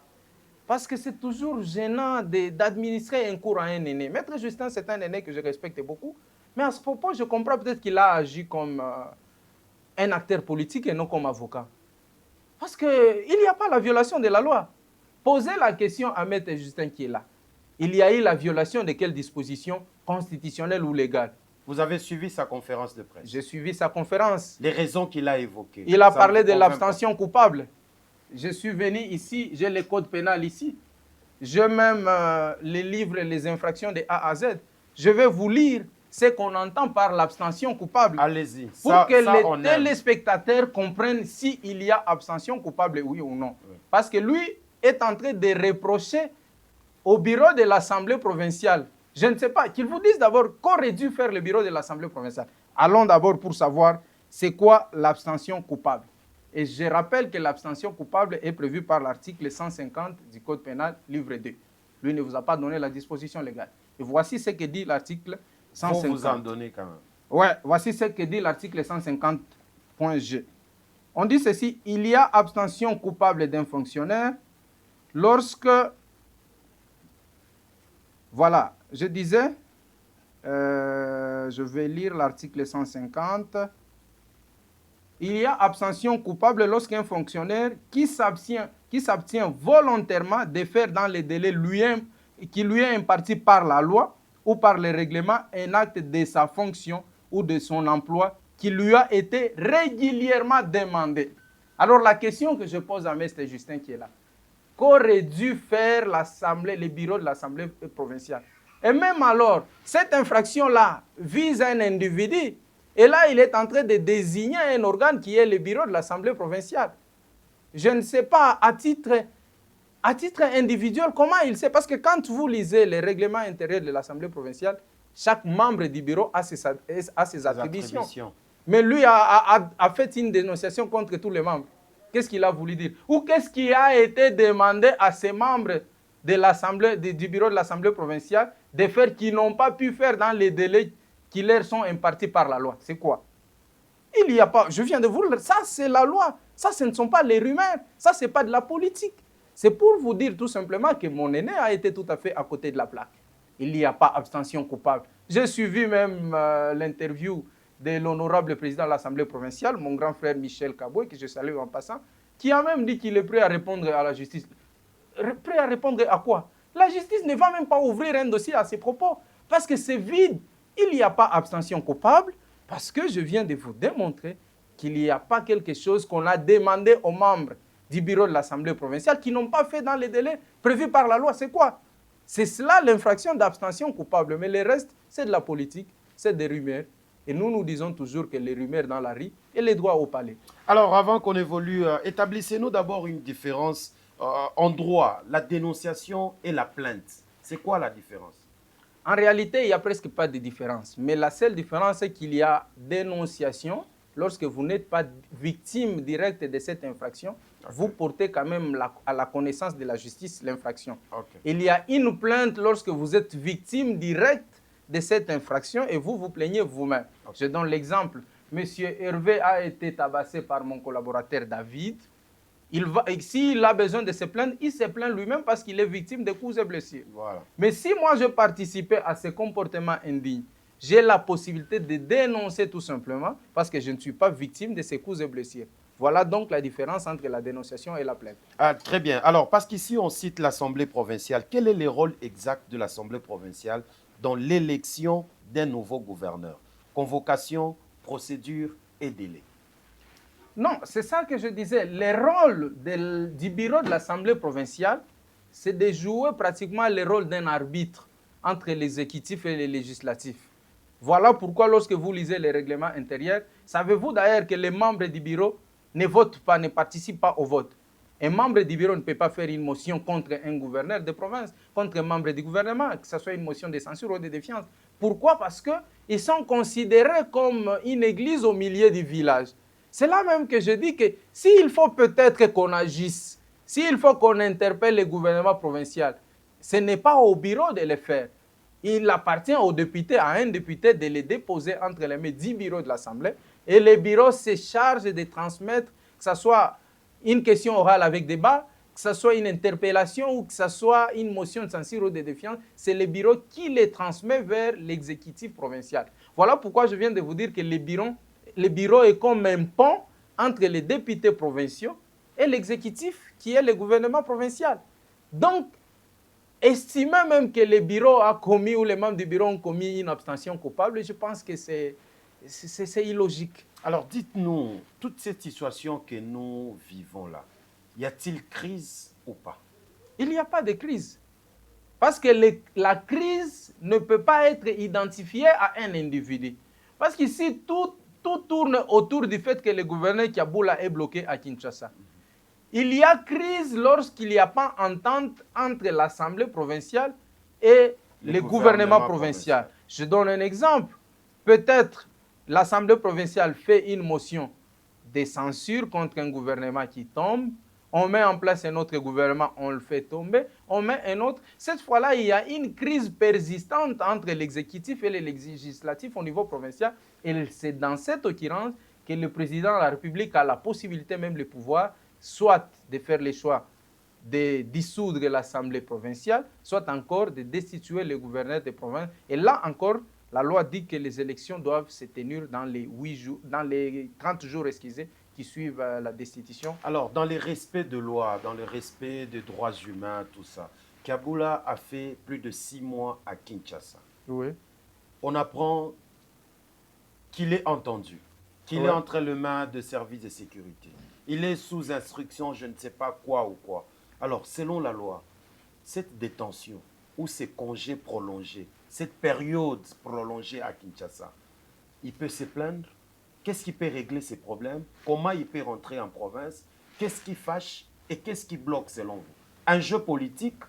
Parce que c'est toujours gênant d'administrer un cours à un aîné. Maître Justin, c'est un aîné que je respecte beaucoup. Mais à ce propos, je comprends peut-être qu'il a agi comme un acteur politique et non comme avocat. Parce qu'il n'y a pas la violation de la loi. Posez la question à Maître Justin qui est là. Il y a eu la violation de quelle disposition constitutionnelle ou légale? Vous avez suivi sa conférence de presse? J'ai suivi sa conférence. Les raisons qu'il a évoquées. Il a parlé de l'abstention coupable. Je suis venu ici, j'ai le code pénal ici. J'ai même les livres, les infractions de A à Z. Je vais vous lire ce qu'on entend par l'abstention coupable. Allez-y. Pour que les téléspectateurs comprennent s'il y a abstention coupable, oui ou non. Oui. Parce que lui est en train de reprocher au bureau de l'Assemblée provinciale, je ne sais pas, qu'ils vous disent d'abord qu'aurait dû faire le bureau de l'Assemblée provinciale. Allons d'abord pour savoir c'est quoi l'abstention coupable. Et je rappelle que l'abstention coupable est prévue par l'article 150 du Code pénal, livre 2. Lui ne vous a pas donné la disposition légale. Et voici ce que dit l'article 150. Faut vous en donner quand même. Ouais, voici ce que dit l'article 150.g. On dit ceci, il y a abstention coupable d'un fonctionnaire lorsque, voilà, je disais, je vais lire l'article 150. Il y a abstention coupable lorsqu'un fonctionnaire qui s'abstient volontairement de faire dans les délais qui lui est imparti par la loi ou par le règlement un acte de sa fonction ou de son emploi qui lui a été régulièrement demandé. Alors la question que je pose à M. Justin qui est là, qu'aurait dû faire l'Assemblée, le bureau de l'Assemblée provinciale? Et même alors, cette infraction-là vise un individu. Et là, il est en train de désigner un organe qui est le bureau de l'Assemblée provinciale. Je ne sais pas, à titre individuel, comment il sait. Parce que quand vous lisez les règlements intérieurs de l'Assemblée provinciale, chaque membre du bureau a ses attributions. Mais lui a fait une dénonciation contre tous les membres. Qu'est-ce qu'il a voulu dire? Ou qu'est-ce qui a été demandé à ces membres de l'Assemblée, du bureau de l'Assemblée provinciale de faire qu'ils n'ont pas pu faire dans les délais qui leur sont impartis par la loi? C'est quoi? Il n'y a pas, je viens de vous le dire, ça c'est la loi, ça ce ne sont pas les rumeurs, ça c'est pas de la politique. C'est pour vous dire tout simplement que mon aîné a été tout à fait à côté de la plaque. Il n'y a pas abstention coupable. J'ai suivi même l'interview de l'honorable président de l'Assemblée provinciale, mon grand frère Michel Kaboué, que je salue en passant, qui a même dit qu'il est prêt à répondre à la justice. Prêt à répondre à quoi? La justice ne va même pas ouvrir un dossier à ses propos, parce que c'est vide. Il n'y a pas abstention coupable, parce que je viens de vous démontrer qu'il n'y a pas quelque chose qu'on a demandé aux membres du bureau de l'Assemblée provinciale qui n'ont pas fait dans les délais prévus par la loi. C'est quoi? C'est cela l'infraction d'abstention coupable. Mais le reste, c'est de la politique, c'est des rumeurs. Et nous disons toujours que les rumeurs dans la rue et les droits au palais. Alors, avant qu'on évolue, établissez-nous d'abord une différence en droit, la dénonciation et la plainte, c'est quoi la différence? En réalité, il n'y a presque pas de différence. Mais la seule différence, c'est qu'il y a dénonciation. Lorsque vous n'êtes pas victime directe de cette infraction, vous portez quand même à la connaissance de la justice l'infraction. Il y a une plainte lorsque vous êtes victime directe de cette infraction et vous vous plaignez vous-même. Je donne l'exemple. Monsieur Hervé a été tabassé par mon collaborateur David. S'il a besoin de se plaindre, il se plaint lui-même parce qu'il est victime de coups et blessures. Voilà. Mais si moi je participais à ce comportement indigne, j'ai la possibilité de dénoncer tout simplement parce que je ne suis pas victime de ces coups et blessures. Voilà donc la différence entre la dénonciation et la plainte. Ah, très bien. Alors, parce qu'ici, on cite l'Assemblée provinciale. Quel est le rôle exact de l'Assemblée provinciale dans l'élection d'un nouveau gouverneur? Convocation, procédure et délai. Non, c'est ça que je disais. Le rôle du bureau de l'Assemblée provinciale, c'est de jouer pratiquement le rôle d'un arbitre entre l'exécutif et le législatif. Voilà pourquoi lorsque vous lisez les règlements intérieurs, savez-vous d'ailleurs que les membres du bureau ne votent pas, ne participent pas au vote. Un membre du bureau ne peut pas faire une motion contre un gouverneur de province, contre un membre du gouvernement, que ce soit une motion de censure ou de défiance. Pourquoi? Parce qu'ils sont considérés comme une église au milieu du village. C'est là même que je dis que s'il faut peut-être qu'on agisse, s'il faut qu'on interpelle le gouvernement provincial, ce n'est pas au bureau de le faire. Il appartient aux députés, à un député, de les déposer entre les mains du bureau de l'Assemblée. Et le bureau se charge de transmettre, que ce soit une question orale avec débat, que ce soit une interpellation ou que ce soit une motion de censure ou de défiance. C'est le bureau qui les transmet vers l'exécutif provincial. Voilà pourquoi je viens de vous dire que le bureau est comme un pont entre les députés provinciaux et l'exécutif qui est le gouvernement provincial. Donc, estimer même que le bureau a commis ou les membres du bureau ont commis une abstention coupable, je pense que c'est illogique. Alors, dites-nous, toute cette situation que nous vivons là, y a-t-il crise ou pas? Il n'y a pas de crise. Parce que la crise ne peut pas être identifiée à un individu. Parce qu'ici, tout tourne autour du fait que le gouverneur Kiaboula est bloqué à Kinshasa. Il y a crise lorsqu'il n'y a pas entente entre l'Assemblée provinciale et le gouvernement provincial. Je donne un exemple. Peut-être l'Assemblée provinciale fait une motion de censure contre un gouvernement qui tombe. On met en place un autre gouvernement, on le fait tomber. On met un autre. Cette fois-là, il y a une crise persistante entre l'exécutif et le législatif au niveau provincial. Et c'est dans cette occurrence que le président de la République a la possibilité, même le pouvoir, soit de faire le choix de dissoudre l'Assemblée provinciale, soit encore de destituer le gouverneur de province. Et là encore, la loi dit que les élections doivent se tenir dans les 30 jours qui suivent la destitution. Alors, dans le respect de loi, dans le respect des droits humains, tout ça, Kiaboula a fait plus de 6 mois à Kinshasa. Oui. On apprend qu'il est entendu, qu'il est entre les mains de services de sécurité. Il est sous instruction, je ne sais pas quoi ou quoi. Alors, selon la loi, cette détention ou ces congés prolongés, cette période prolongée à Kinshasa, il peut se plaindre? Qu'est-ce qui peut régler ces problèmes? Comment il peut rentrer en province? Qu'est-ce qui fâche et qu'est-ce qui bloque selon vous? Un jeu politique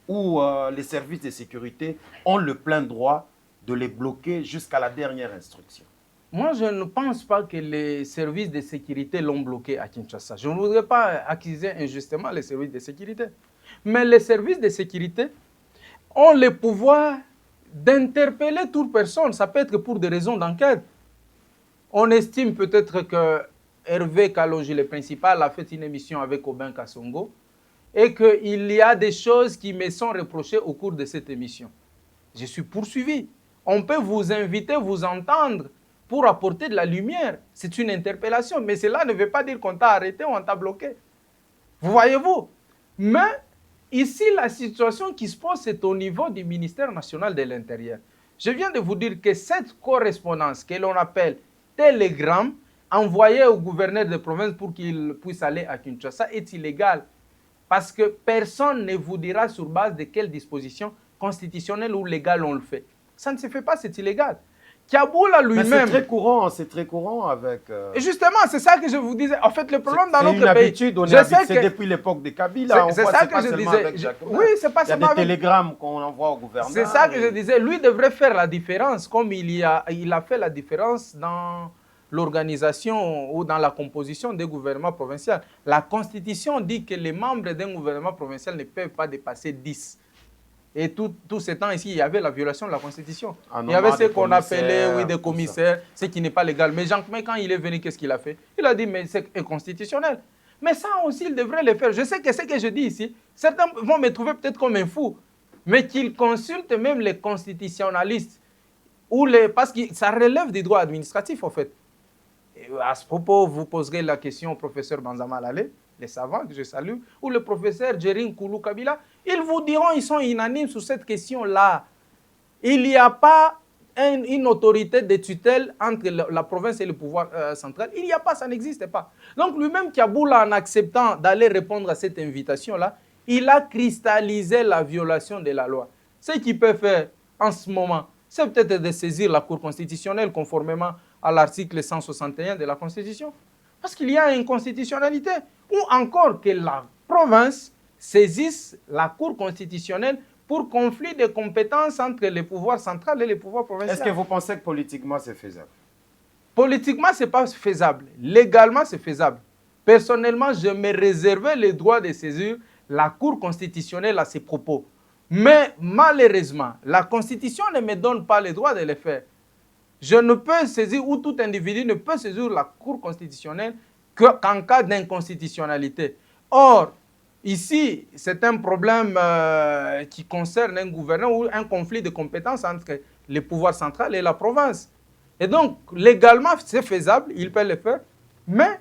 où les services de sécurité ont le plein droit de les bloquer jusqu'à la dernière instruction? Moi, je ne pense pas que les services de sécurité l'ont bloqué à Kinshasa. Je ne voudrais pas accuser injustement les services de sécurité. Mais les services de sécurité ont le pouvoir d'interpeller toute personne. Ça peut être pour des raisons d'enquête. On estime peut-être que Hervé Kalonji, le principal, a fait une émission avec Aubin Kassongo et qu'il y a des choses qui me sont reprochées au cours de cette émission. Je suis poursuivi. On peut vous inviter, vous entendre pour apporter de la lumière. C'est une interpellation, mais cela ne veut pas dire qu'on t'a arrêté ou on t'a bloqué. Vous voyez-vous? Mais ici, la situation qui se pose, c'est au niveau du ministère national de l'Intérieur. Je viens de vous dire que cette correspondance que l'on appelle télégramme, envoyée au gouverneur de province pour qu'il puisse aller à Kinshasa, est illégale. Parce que personne ne vous dira sur base de quelles dispositions constitutionnelles ou légales on le fait. Ça ne se fait pas, c'est illégal. Kiaboula Mais lui-même... c'est très courant avec... Et justement, c'est ça que je vous disais. En fait, le problème dans notre pays... C'est une habitude, c'est depuis l'époque de Kabila. C'est ça que je disais. Oui, c'est pas seulement il y a des télégrammes qu'on envoie au gouvernement. C'est ça que je disais. Lui devrait faire la différence, comme il a fait la différence dans l'organisation ou dans la composition des gouvernements provinciaux. La Constitution dit que les membres d'un gouvernement provincial ne peuvent pas dépasser 10. Et tout ce temps ici, il y avait la violation de la Constitution. Il y avait ce qu'on appelait des commissaires, ce qui n'est pas légal. Mais Jean Kmé, quand il est venu, qu'est-ce qu'il a fait? Il a dit, mais c'est inconstitutionnel. Mais ça aussi, il devrait le faire. Je sais que ce que je dis ici, certains vont me trouver peut-être comme un fou, mais qu'ils consultent même les constitutionnalistes, parce que ça relève des droits administratifs, en fait. Et à ce propos, vous poserez la question au professeur Banzama Lalé, les savants que je salue, ou le professeur Djerin Koulou Kabila. Ils vous diront, ils sont unanimes sur cette question-là. Il n'y a pas une autorité de tutelle entre la province et le pouvoir central. Il n'y a pas, ça n'existe pas. Donc lui-même, Kiaboula, en acceptant d'aller répondre à cette invitation-là, il a cristallisé la violation de la loi. Ce qu'il peut faire en ce moment, c'est peut-être de saisir la Cour constitutionnelle conformément à l'article 161 de la Constitution. Parce qu'il y a une constitutionnalité. Ou encore que la province saisisse la Cour constitutionnelle pour conflit de compétences entre les pouvoirs centraux et les pouvoirs provinciaux. Est-ce que vous pensez que politiquement c'est faisable? Politiquement, ce n'est pas faisable. Légalement, c'est faisable. Personnellement, je me réservais le droit de saisir la Cour constitutionnelle à ces propos. Mais malheureusement, la Constitution ne me donne pas le droit de le faire. Je ne peux saisir, ou tout individu ne peut saisir la Cour constitutionnelle qu'en cas d'inconstitutionnalité. Or, ici, c'est un problème qui concerne un gouverneur ou un conflit de compétences entre le pouvoir central et la province. Et donc, légalement, c'est faisable, il peut le faire, mais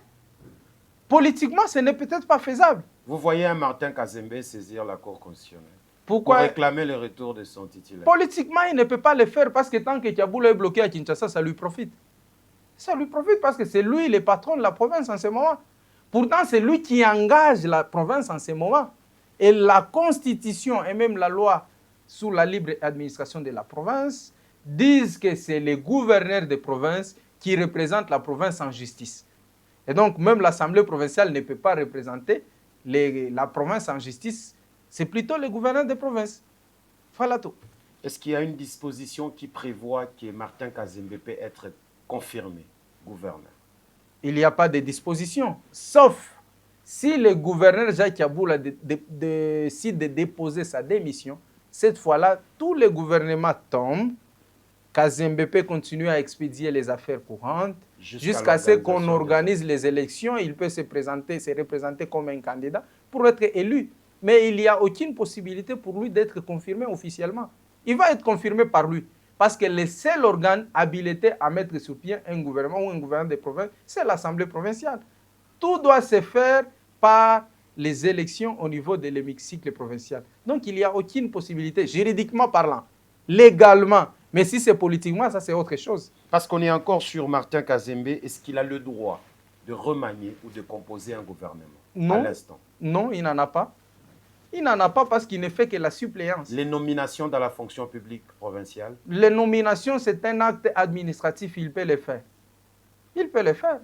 politiquement, ce n'est peut-être pas faisable. Vous voyez un Martin Kazembe saisir la Cour constitutionnelle? Pourquoi? Pour réclamer le retour de son titulaire. Politiquement, il ne peut pas le faire parce que tant que Kiaboula est bloqué à Kinshasa, ça lui profite. Ça lui profite parce que c'est lui le patron de la province en ce moment. Pourtant, c'est lui qui engage la province en ce moment. Et la Constitution et même la loi sur la libre administration de la province disent que c'est les gouverneurs de province qui représentent la province en justice. Et donc, même l'Assemblée provinciale ne peut pas représenter la province en justice. C'est plutôt les gouverneurs de province. Voilà tout. Est-ce qu'il y a une disposition qui prévoit que Martin Kazembe peut être confirmé gouverneur? Il n'y a pas de disposition, sauf si le gouverneur Jacques Kiaboula décide de déposer sa démission. Cette fois-là, tous les gouvernements tombent. Kazembe peut continuer à expédier les affaires courantes jusqu'à ce qu'on organise les élections. Il peut se représenter comme un candidat pour être élu. Mais il n'y a aucune possibilité pour lui d'être confirmé officiellement. Il va être confirmé par lui. Parce que le seul organe habilité à mettre sur pied un gouvernement ou un gouverneur de province, c'est l'Assemblée provinciale. Tout doit se faire par les élections au niveau de l'hémicycle provincial. Donc il n'y a aucune possibilité, juridiquement parlant, légalement. Mais si c'est politiquement, ça c'est autre chose. Parce qu'on est encore sur Martin Kazembe, est-ce qu'il a le droit de remanier ou de composer un gouvernement à l'instant? Non, il n'en a pas. Il n'en a pas parce qu'il ne fait que la suppléance. Les nominations dans la fonction publique provinciale? Les nominations, c'est un acte administratif, il peut le faire. Il peut le faire.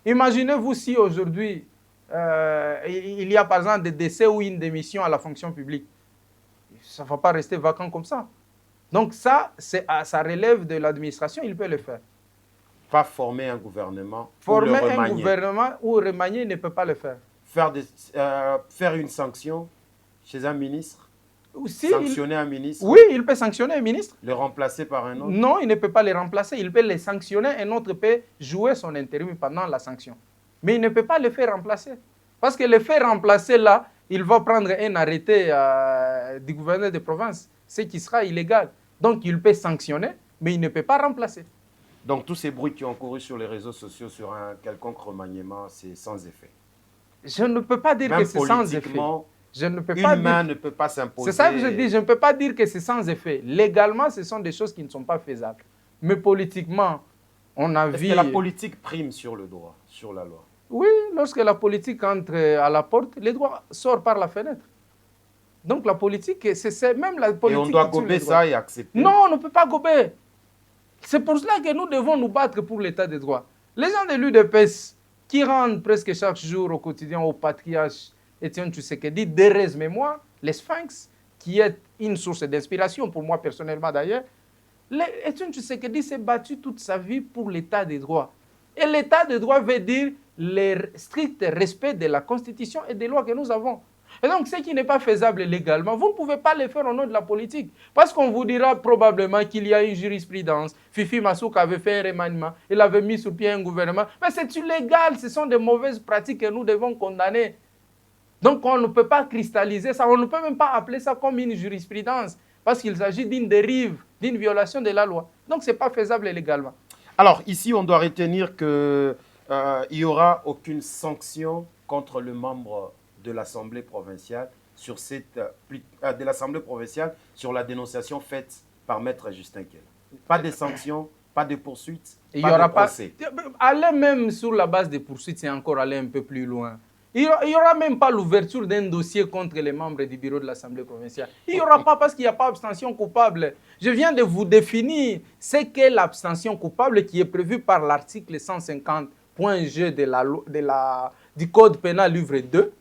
Imaginez-vous si aujourd'hui, il y a par exemple des décès ou une démission à la fonction publique. Ça ne va pas rester vacant comme ça. Donc ça relève de l'administration, il peut le faire. Pas former un gouvernement former ou le remanier. Former un gouvernement ou remanier, il ne peut pas le faire. Faire une sanction chez un ministre? Sanctionner un ministre? Oui, il peut sanctionner un ministre. Le remplacer par un autre? Non, il ne peut pas le remplacer. Il peut le sanctionner. Un autre peut jouer son intérim pendant la sanction. Mais il ne peut pas le faire remplacer. Parce que le faire remplacer là, il va prendre un arrêté du gouverneur de province, ce qui sera illégal. Donc il peut sanctionner, mais il ne peut pas remplacer. Donc tous ces bruits qui ont couru sur les réseaux sociaux sur un quelconque remaniement, c'est sans effet? Je ne peux pas dire que c'est sans effet. Je ne peux pas main ne peut pas s'imposer. C'est ça que je dis, je ne peux pas dire que c'est sans effet. Légalement, ce sont des choses qui ne sont pas faisables. Mais politiquement, on a vu... Est-ce que la politique prime sur le droit, sur la loi? Oui, lorsque la politique entre à la porte, le droit sort par la fenêtre. Donc la politique, c'est même la politique... Et on doit gober ça et accepter? Non, on ne peut pas gober. C'est pour cela que nous devons nous battre pour l'état de droit. Les gens de l'UDPS qui rendent presque chaque jour au quotidien au patriarche Étienne Tshisekedi des mémoires, les Sphinx, qui est une source d'inspiration pour moi personnellement d'ailleurs, Étienne Tshisekedi s'est battu toute sa vie pour l'état de droit. Et l'état de droit veut dire le strict respect de la Constitution et des lois que nous avons. Et donc, ce qui n'est pas faisable légalement, vous ne pouvez pas le faire au nom de la politique. Parce qu'on vous dira probablement qu'il y a une jurisprudence. Fifi Massouk avait fait un remaniement, il avait mis sur pied un gouvernement. Mais c'est illégal, ce sont de mauvaises pratiques que nous devons condamner. Donc, on ne peut pas cristalliser ça, on ne peut même pas appeler ça comme une jurisprudence. Parce qu'il s'agit d'une dérive, d'une violation de la loi. Donc, ce n'est pas faisable légalement. Alors, ici, on doit retenir qu'il n'y aura aucune sanction contre le membre de l'Assemblée provinciale sur de l'Assemblée provinciale sur la dénonciation faite par Maître Justin Kela. Pas de sanctions, pas de poursuites, pas de procès. Aller même sur la base des poursuites, c'est encore aller un peu plus loin. Il n'y aura même pas l'ouverture d'un dossier contre les membres du bureau de l'Assemblée provinciale. Il n'y aura pas parce qu'il n'y a pas abstention coupable. Je viens de vous définir ce qu'est l'abstention coupable qui est prévue par l'article 150.g du Code pénal livre 2.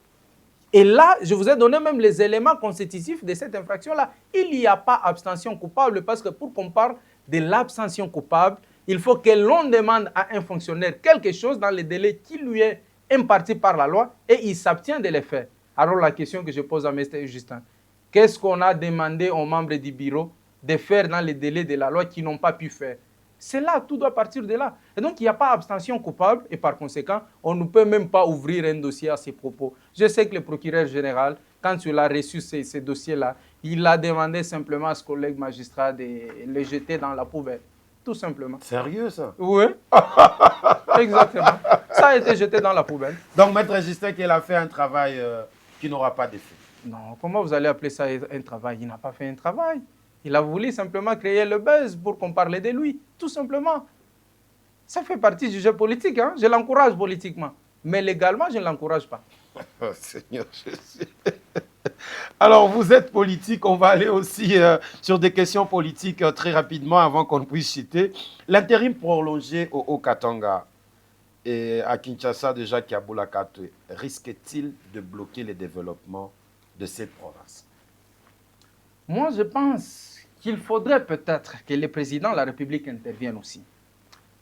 Et là, je vous ai donné même les éléments constitutifs de cette infraction-là. Il n'y a pas abstention coupable parce que pour qu'on parle de l'abstention coupable, il faut que l'on demande à un fonctionnaire quelque chose dans les délais qui lui est imparti par la loi et il s'abstient de les faire. Alors la question que je pose à M. Justin, qu'est-ce qu'on a demandé aux membres du bureau de faire dans les délais de la loi qu'ils n'ont pas pu faire? C'est là, tout doit partir de là. Et donc, il n'y a pas abstention coupable et par conséquent, on ne peut même pas ouvrir un dossier à ces propos. Je sais que le procureur général, quand il a reçu ces dossiers-là, il a demandé simplement à ce collègue magistrat de les jeter dans la poubelle. Tout simplement. Sérieux, ça? Oui. Exactement. Ça a été jeté dans la poubelle. Donc, Maître Justin Kela a fait un travail qui n'aura pas d'effet. Non, comment vous allez appeler ça un travail? Il n'a pas fait un travail. Il a voulu simplement créer le buzz pour qu'on parle de lui, tout simplement. Ça fait partie du jeu politique, hein? Je l'encourage politiquement. Mais légalement, je ne l'encourage pas. Oh, Seigneur Jésus. Alors, vous êtes politique, on va aller aussi sur des questions politiques très rapidement avant qu'on puisse citer. L'intérim prolongé au Haut-Katanga et à Kinshasa de Jacques Yabula Kato risque-t-il de bloquer le développement de cette province? Moi, je pense qu'il faudrait peut-être que le président de la République intervienne aussi.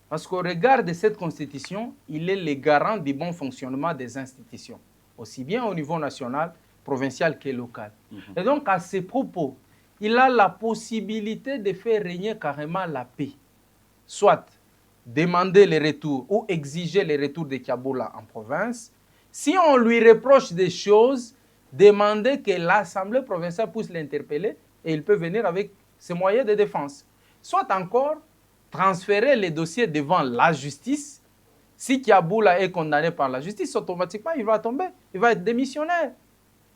Parce qu'au regard de cette constitution, il est le garant du bon fonctionnement des institutions, aussi bien au niveau national, provincial que local. Et donc, à ces propos, il a la possibilité de faire régner carrément la paix. Soit demander le retour ou exiger le retour de Kiaboula en province. Si on lui reproche des choses, demander que l'Assemblée provinciale puisse l'interpeller et il peut venir avec ses moyens de défense. Soit encore, transférer les dossiers devant la justice. Si Kiaboula est condamné par la justice, automatiquement, il va tomber. Il va être démissionnaire.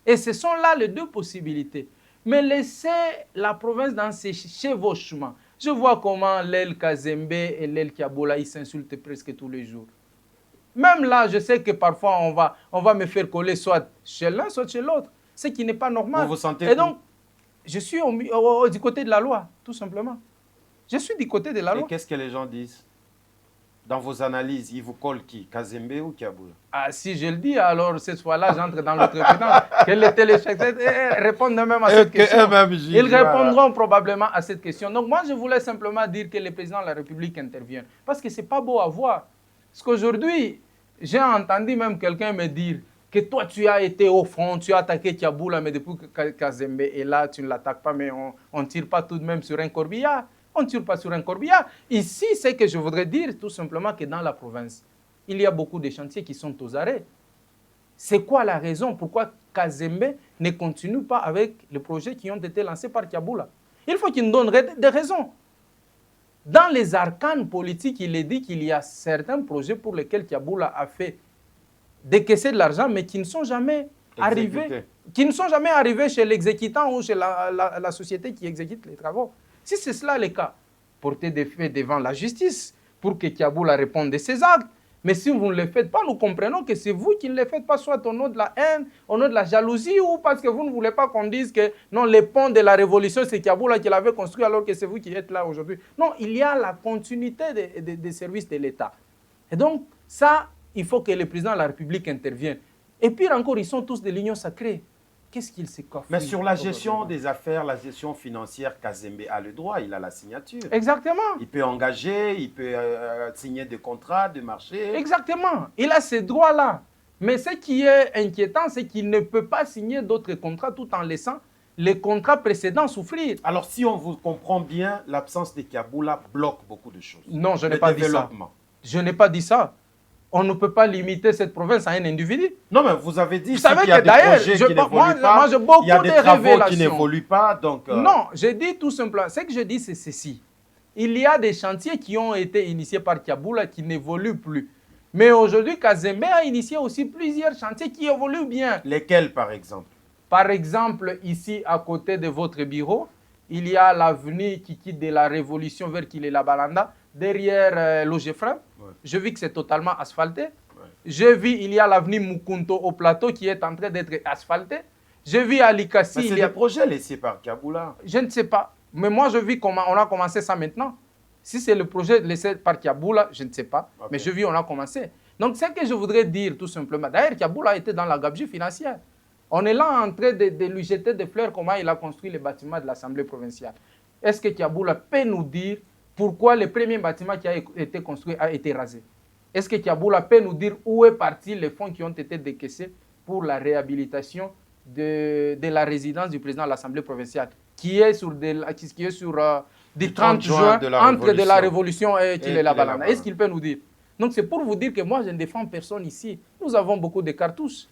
Et ce sont là les deux possibilités. Mais laisser la province dans ses chevauchements. Je vois comment l'El Kazembe et l'El Kiaboula, ils s'insultent presque tous les jours. Même là, je sais que parfois, on va me faire coller soit chez l'un, soit chez l'autre. Ce qui n'est pas normal. Vous vous sentez et donc, je suis du côté de la loi, tout simplement. Je suis du côté de la loi. Et qu'est-ce que les gens disent? Dans vos analyses, ils vous collent qui? Kazembe ou Kiaboula? Ah, si je le dis, alors cette fois-là, j'entre dans l'autre président. Que les téléspectateurs répondent même à cette question. Ils répondront probablement à cette question. Donc moi, je voulais simplement dire que le président de la République intervienne. Parce que ce n'est pas beau à voir. Parce qu'aujourd'hui, j'ai entendu même quelqu'un me dire que toi, tu as été au front, tu as attaqué Kiaboula, mais depuis que Kazembe est là, tu ne l'attaques pas, mais on ne tire pas tout de même sur un corbillard. On ne tire pas sur un corbillard. Ici, c'est que je voudrais dire tout simplement que dans la province, il y a beaucoup de chantiers qui sont aux arrêts. C'est quoi la raison pourquoi Kazembe ne continue pas avec les projets qui ont été lancés par Kiaboula? Il faut qu'il nous donne des raisons. Dans les arcanes politiques, il est dit qu'il y a certains projets pour lesquels Kiaboula a fait décaisser de l'argent, mais qui ne sont jamais arrivés, chez l'exécutant ou chez la société qui exécute les travaux. Si c'est cela le cas, porter des faits devant la justice pour que Kiaboula réponde de ses actes. Mais si vous ne le faites pas, nous comprenons que c'est vous qui ne le faites pas, soit au nom de la haine, au nom de la jalousie, ou parce que vous ne voulez pas qu'on dise que non, les ponts de la révolution, c'est Kiaboula qui l'avait construit alors que c'est vous qui êtes là aujourd'hui. Non, il y a la continuité des services de l'État. Et donc, ça, il faut que le président de la République intervienne. Et pire encore, ils sont tous de l'union sacrée. Qu'est-ce qu'il se coffre? Mais sur la gestion des affaires, la gestion financière, Kazembe a le droit, il a la signature. Exactement. Il peut engager, il peut signer des contrats de marché. Exactement. Il a ces droits-là. Mais ce qui est inquiétant, c'est qu'il ne peut pas signer d'autres contrats tout en laissant les contrats précédents souffrir. Alors, si on vous comprend bien, l'absence de Kiaboula bloque beaucoup de choses. Non, je n'ai pas dit ça. Je n'ai pas dit ça. On ne peut pas limiter cette province à un individu. Non, mais vous avez dit qu'il y a des projets qui n'évoluent pas, il y a des travaux qui n'évoluent pas. Donc, Non, j'ai dit tout simplement, ce que je dis, c'est ceci. Il y a des chantiers qui ont été initiés par Kiaboula qui n'évoluent plus. Mais aujourd'hui, Kazembe a initié aussi plusieurs chantiers qui évoluent bien. Lesquels, par exemple? Par exemple, ici, à côté de votre bureau, il y a l'avenue qui quitte de la Révolution vers Kilela-Balanda, derrière l'Ogefra. Ouais. Je vis que c'est totalement asphalté. Ouais. J'ai vu, il y a l'avenue Mukunto au plateau qui est en train d'être asphalté. J'ai vu à Likassi... Mais c'est des projets laissés par Kiaboula. Je ne sais pas. Mais moi, je vis comment on a commencé ça maintenant. Si c'est le projet laissé par Kiaboula, je ne sais pas. Okay. Mais je vis, on a commencé. Donc, ce que je voudrais dire, tout simplement... D'ailleurs, Kiaboula était dans la gabegie financière. On est là en train de lui jeter des fleurs, comment il a construit les bâtiments de l'Assemblée provinciale. Est-ce que Kiaboula peut nous dire pourquoi le premier bâtiment qui a été construit a été rasé? Est-ce que Kiaboula peut nous dire où est parti les fonds qui ont été décaissés pour la réhabilitation de la résidence du président de l'Assemblée provinciale, qui est sur, du 30 juin, entre de la Révolution et Kilela-Balanda? Est-ce qu'il peut nous dire? Donc c'est pour vous dire que moi je ne défends personne ici. Nous avons beaucoup de cartouches.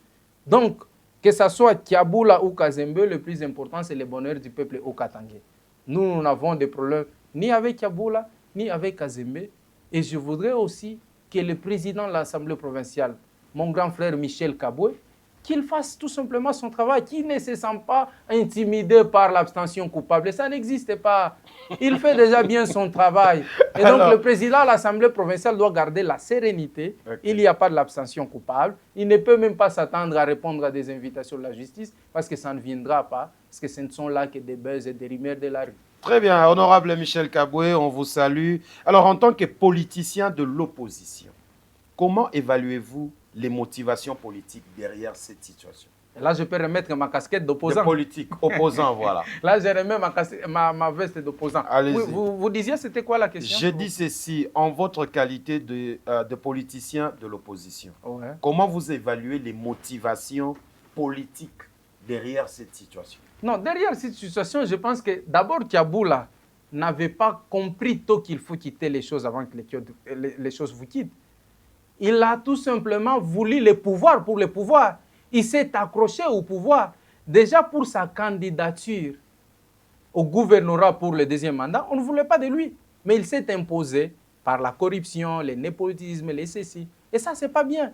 Donc, que ce soit Kiaboula ou Kazembe, le plus important, c'est le bonheur du peuple okatangais. Nous n'avons de problème ni avec Kiaboula, ni avec Kazembe. Et je voudrais aussi que le président de l'Assemblée provinciale, mon grand frère Michel Kaboué, qu'il fasse tout simplement son travail, qu'il ne se sent pas intimidé par l'abstention coupable. Ça n'existe pas. Il fait déjà bien son travail. Et donc, le président de l'Assemblée provinciale doit garder la sérénité. Okay. Il n'y a pas de l'abstention coupable. Il ne peut même pas s'attendre à répondre à des invitations de la justice parce que ça ne viendra pas, parce que ce ne sont là que des buzz et des rumeurs de la rue. Très bien. Honorable Michel Kaboué, on vous salue. Alors, en tant que politicien de l'opposition, comment évaluez-vous les motivations politiques derrière cette situation? Et là, je peux remettre ma casquette d'opposant. De politique, opposant, voilà. Là, je remets ma veste d'opposant. Oui, vous disiez, c'était quoi la question? J'ai dit ceci, en votre qualité de politicien de l'opposition, ouais. Comment vous évaluez les motivations politiques derrière cette situation? Non, derrière cette situation, je pense que d'abord, Kiaboula n'avait pas compris tôt qu'il faut quitter les choses avant que les choses vous quittent. Il a tout simplement voulu le pouvoir pour le pouvoir. Il s'est accroché au pouvoir. Déjà pour sa candidature au gouvernorat pour le deuxième mandat, on ne voulait pas de lui. Mais il s'est imposé par la corruption, le népotisme, les ceci. Et ça, c'est pas bien.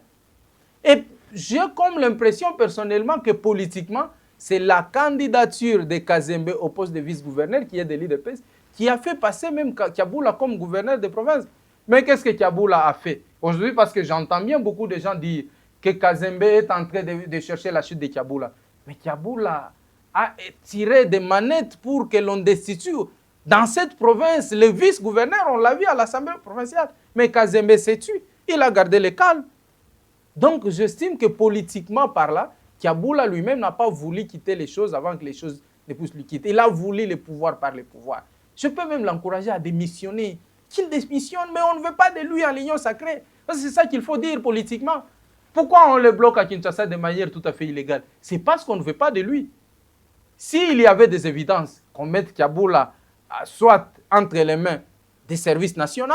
Et j'ai comme l'impression personnellement que politiquement, c'est la candidature de Kazembe au poste de vice-gouverneur qui est de l'IDPS qui a fait passer même Kiaboula comme gouverneur de province. Mais qu'est-ce que Kiaboula a fait aujourd'hui? Parce que j'entends bien beaucoup de gens dire que Kazembe est en train de chercher la chute de Kiaboula. Mais Kiaboula a tiré des manettes pour que l'on destitue dans cette province le vice-gouverneur. On l'a vu à l'Assemblée provinciale. Mais Kazembe s'est tué. Il a gardé le calme. Donc j'estime que politiquement par là, Kiaboula lui-même n'a pas voulu quitter les choses avant que les choses ne puissent lui quitter. Il a voulu le pouvoir par le pouvoir. Je peux même l'encourager à démissionner. Qu'il démissionne, mais on ne veut pas de lui en l'union sacrée. C'est ça qu'il faut dire politiquement. Pourquoi on le bloque à Kinshasa de manière tout à fait illégale? C'est parce qu'on ne veut pas de lui. S'il y avait des évidences qu'on mette Kiaboula soit entre les mains des services nationaux,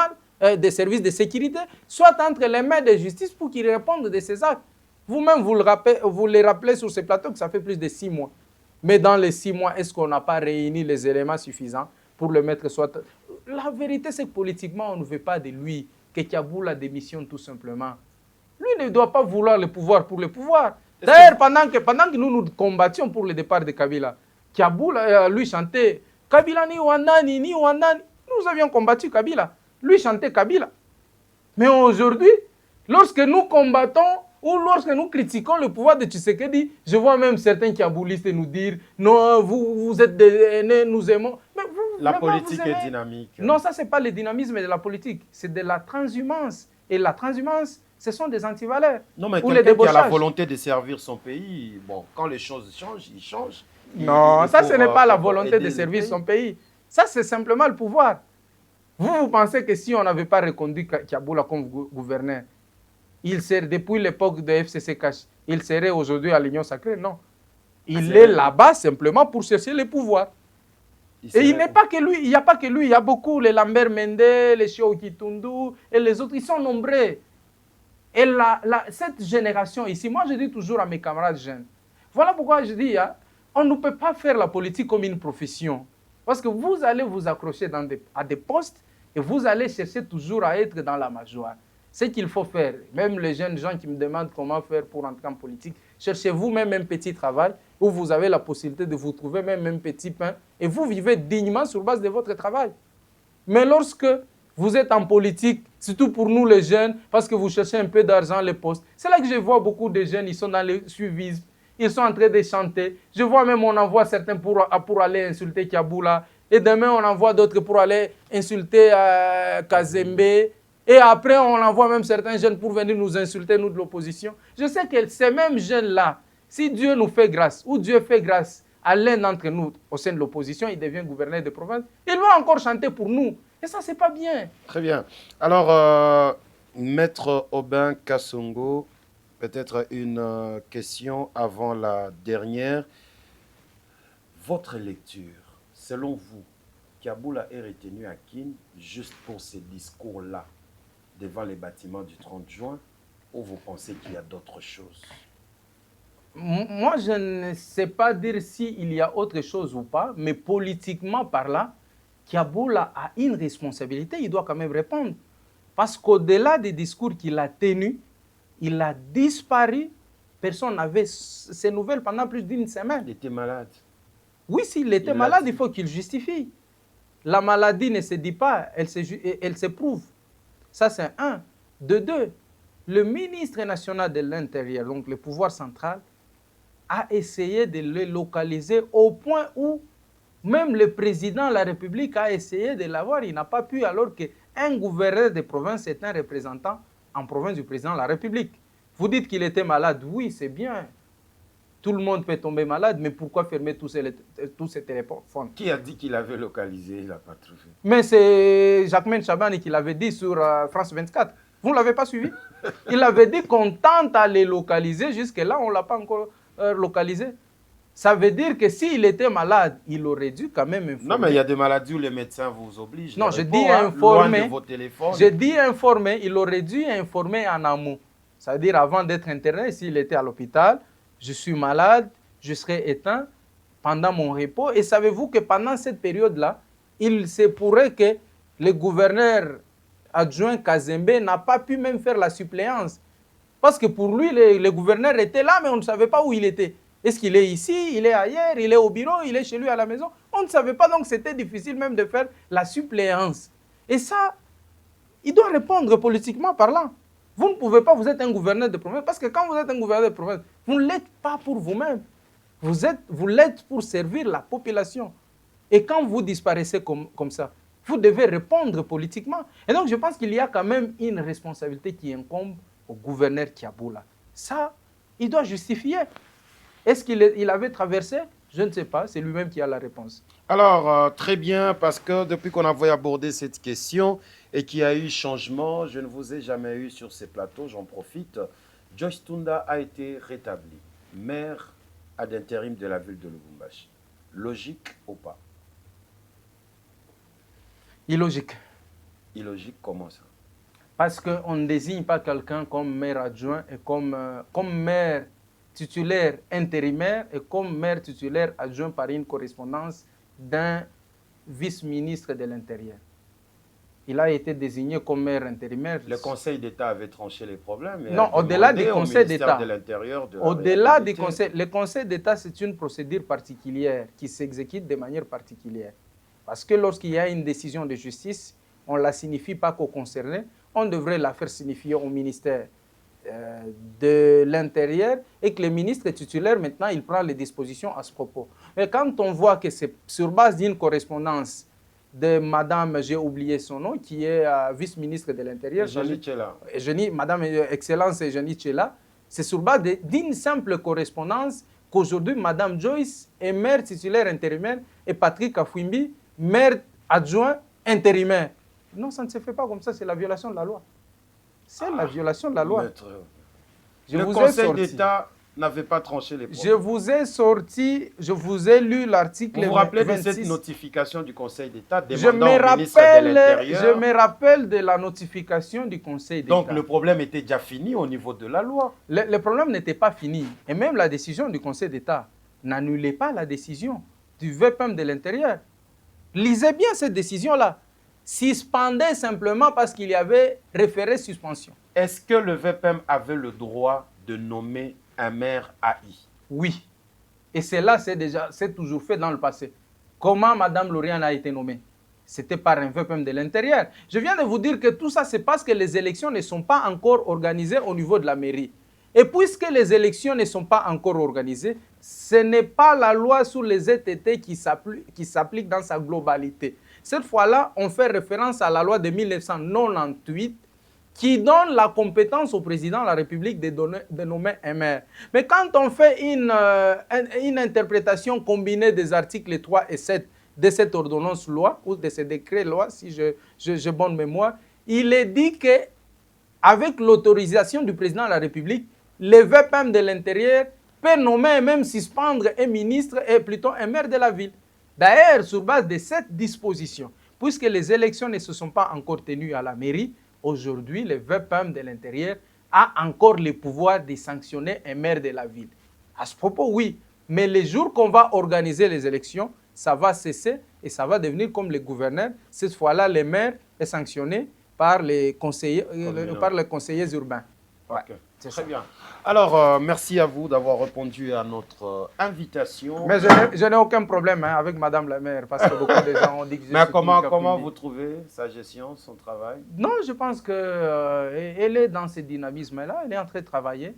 des services de sécurité, soit entre les mains de justice pour qu'ils répondent de ces actes. Vous-même, vous les rappelez sur ce plateau que ça fait plus de 6 mois. Mais dans les 6 mois, est-ce qu'on n'a pas réuni les éléments suffisants pour le mettre soit... La vérité, c'est que politiquement, on ne veut pas de lui, que Kiaboula démissionne tout simplement. Lui ne doit pas vouloir le pouvoir pour le pouvoir. D'ailleurs, pendant que nous combattions pour le départ de Kabila, Kiaboula, lui chantait « Kabila ni Wandani, ni Wandani ». Nous avions combattu Kabila. Lui chantait Kabila. Mais aujourd'hui, Lorsque nous combattons ou lorsque nous critiquons le pouvoir de Tshisekedi, je vois même certains qui aboulistes nous dire « Non, vous êtes des aînés, nous aimons ». Mais vous, La vraiment, politique vous aimez? est dynamique. Non, ça, ce n'est pas le dynamisme de la politique. C'est de la transhumance. Et la transhumance, ce sont des antivaleurs. Non, mais ou les quelqu'un qui a la débauchages. volonté de servir son pays, bon, quand les choses changent, il change. Non, ça, ce n'est pas la volonté de aider servir le son pays. Ça, c'est simplement le pouvoir. Vous pensez que si on n'avait pas reconduit Kiaboula comme gouverneur, il serait, depuis l'époque de FCC-Cash, il serait aujourd'hui à l'Union sacrée? Non. Il est là-bas simplement pour chercher le pouvoir. Et il n'est pas que lui, il n'y a pas que lui, il y a beaucoup, les Lambert Mende, les Chio Kitundu et les autres, ils sont nombreux. Et cette génération ici, moi je dis toujours à mes camarades jeunes, voilà pourquoi je dis, hein, on ne peut pas faire la politique comme une profession. Parce que vous allez vous accrocher à des postes et vous allez chercher toujours à être dans la majorité. Ce qu'il faut faire, même les jeunes gens qui me demandent comment faire pour entrer en politique, cherchez-vous même un petit travail où vous avez la possibilité de vous trouver même un petit pain et vous vivez dignement sur base de votre travail. Mais lorsque vous êtes en politique, surtout pour nous les jeunes, parce que vous cherchez un peu d'argent, les postes, c'est là que je vois beaucoup de jeunes, ils sont dans le suivisme, ils sont en train de chanter. Je vois même on envoie certains pour aller insulter Kiaboula, et demain on envoie d'autres pour aller insulter Kazembe. Et après, on envoie même certains jeunes pour venir nous insulter, nous de l'opposition. Je sais que ces mêmes jeunes-là, si Dieu nous fait grâce, ou Dieu fait grâce à l'un d'entre nous au sein de l'opposition, il devient gouverneur de province, il va encore chanter pour nous. Et ça, c'est pas bien. Très bien. Alors, Maître Aubin Kassongo, peut-être une question avant la dernière. Votre lecture, selon vous, Kiaboula est retenu à Kin juste pour ces discours-là devant les bâtiments du 30 juin, ou vous pensez qu'il y a d'autres choses? Moi, je ne sais pas dire s'il y a autre chose ou pas, mais politiquement parlant, Kiaboula a une responsabilité, il doit quand même répondre. Parce qu'au-delà des discours qu'il a tenus, il a disparu, personne n'avait ces nouvelles pendant plus d'une semaine. Il était malade. Oui, s'il était malade, il faut qu'il justifie. La maladie ne se dit pas, elle s'éprouve. Ça, c'est un. De deux, le ministre national de l'Intérieur, donc le pouvoir central, a essayé de le localiser au point où même le président de la République a essayé de l'avoir. Il n'a pas pu, alors qu'un gouverneur de province est un représentant en province du président de la République. Vous dites qu'il était malade. Oui, c'est bien. Tout le monde peut tomber malade, mais pourquoi fermer tous ces téléphones? Qui a dit qu'il avait localisé? Il n'a pas trouvé. Mais c'est Jacquemain Chabani qui l'avait dit sur France 24. Vous ne l'avez pas suivi? Il avait dit qu'on tente à les localiser. Jusque-là, on ne l'a pas encore localisé. Ça veut dire que s'il était malade, il aurait dû quand même informer. Non, mais il y a des maladies où les médecins vous obligent. Non, je dis informer. Loin de vos téléphones. Je dis informer. Il aurait dû informer en amont. C'est-à-dire avant d'être interné, s'il était à l'hôpital, je suis malade, je serai éteint pendant mon repos. Et savez-vous que pendant cette période-là, il se pourrait que le gouverneur adjoint Kazembe n'a pas pu même faire la suppléance. Parce que pour lui, le gouverneur était là, mais on ne savait pas où il était. Est-ce qu'il est ici, il est ailleurs, il est au bureau, il est chez lui à la maison? On ne savait pas, donc c'était difficile même de faire la suppléance. Et ça, il doit répondre politiquement parlant. Vous ne pouvez pas, vous êtes un gouverneur de province, parce que quand vous êtes un gouverneur de province, vous ne l'êtes pas pour vous-même. Vous l'êtes pour servir la population. Et quand vous disparaissez comme ça, vous devez répondre politiquement. Et donc je pense qu'il y a quand même une responsabilité qui incombe au gouverneur Kiaboula. Ça, il doit justifier. Est-ce qu'il avait traversé? Je ne sais pas, c'est lui-même qui a la réponse. Alors, très bien, parce que depuis qu'on avait abordé cette question et qu'il y a eu changement, je ne vous ai jamais eu sur ces plateaux, j'en profite. Joyce Tunda a été rétabli, maire ad intérim de la ville de Lubumbashi. Logique ou pas? Illogique. Illogique, comment ça? Parce qu'on ne désigne pas quelqu'un comme maire adjoint et comme maire titulaire intérimaire et comme maire titulaire adjoint par une correspondance d'un vice-ministre de l'Intérieur. Il a été désigné comme maire intérimaire. Le Conseil d'État avait tranché les problèmes. Non, au-delà du Conseil d'État. Au-delà du Conseil, le Conseil d'État, c'est une procédure particulière qui s'exécute de manière particulière. Parce que lorsqu'il y a une décision de justice, on ne la signifie pas qu'au concerné, on devrait la faire signifier au ministère de l'Intérieur et que le ministre titulaire, maintenant, il prend les dispositions à ce propos. Mais quand on voit que c'est sur base d'une correspondance de Madame, j'ai oublié son nom, qui est vice-ministre de l'Intérieur, Madame Excellence Eugénie Tchela, c'est sur base d'une simple correspondance qu'aujourd'hui, Madame Joyce est maire titulaire intérimaire et Patrick Afouimbi, maire adjoint intérimaire. Non, ça ne se fait pas comme ça, c'est la violation de la loi. C'est la violation de la loi. Maître, le Conseil d'État n'avait pas tranché les problèmes. Je vous ai lu l'article 26. Vous vous rappelez de cette notification du Conseil d'État demandant au ministre de l'Intérieur? Je me rappelle de la notification du Conseil d'État. Donc le problème était déjà fini au niveau de la loi. Le problème n'était pas fini. Et même la décision du Conseil d'État n'annulait pas la décision du VPM de l'Intérieur. Lisez bien cette décision-là. Suspendait simplement parce qu'il y avait référé suspension. Est-ce que le VPM avait le droit de nommer un maire AI? Oui. Et cela, c'est toujours fait dans le passé. Comment Mme Lauriane a été nommée? C'était par un VPM de l'Intérieur. Je viens de vous dire que tout ça, c'est parce que les élections ne sont pas encore organisées au niveau de la mairie. Et puisque les élections ne sont pas encore organisées, ce n'est pas la loi sur les ETT qui s'applique dans sa globalité. Cette fois-là, on fait référence à la loi de 1998 qui donne la compétence au président de la République de nommer un maire. Mais quand on fait une interprétation combinée des articles 3 et 7 de cette ordonnance-loi, ou de ce décret-loi, si je bonne mémoire, il est dit qu'avec l'autorisation du président de la République, le VPM de l'Intérieur peut nommer et même suspendre un ministre et plutôt un maire de la ville. D'ailleurs, sur base de cette disposition, puisque les élections ne se sont pas encore tenues à la mairie, aujourd'hui, le VPM de l'Intérieur a encore le pouvoir de sanctionner un maire de la ville. À ce propos, oui, mais les jours qu'on va organiser les élections, ça va cesser et ça va devenir comme les gouverneurs. Cette fois-là, le maire est sanctionné par les conseillers urbains. Ouais, okay. Très bien. Alors, merci à vous d'avoir répondu à notre invitation. Mais je n'ai aucun problème avec Madame la maire, parce que beaucoup de gens ont dit que je Mais comment vous trouvez sa gestion, son travail? Non, je pense qu'elle est dans ce dynamisme-là, elle est en train de travailler.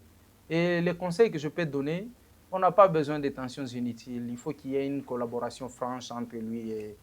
Et les conseils que je peux donner, on n'a pas besoin de tensions inutiles. Il faut qu'il y ait une collaboration franche entre lui et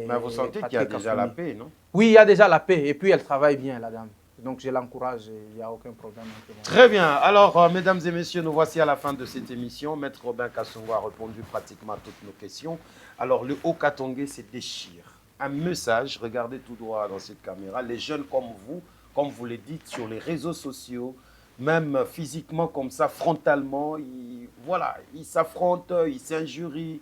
mais vous sentez qu'il y a déjà la paix, non? Oui, il y a déjà la paix. Et puis, elle travaille bien, la dame. Donc, je l'encourage, il n'y a aucun problème. Très bien. Alors, mesdames et messieurs, nous voici à la fin de cette émission. Maître Robin Kassongo a répondu pratiquement à toutes nos questions. Alors, le Haut-Katongais se déchire. Un message, regardez tout droit dans cette caméra. Les jeunes comme vous le dites, sur les réseaux sociaux, même physiquement comme ça, frontalement, ils s'affrontent, ils s'injurient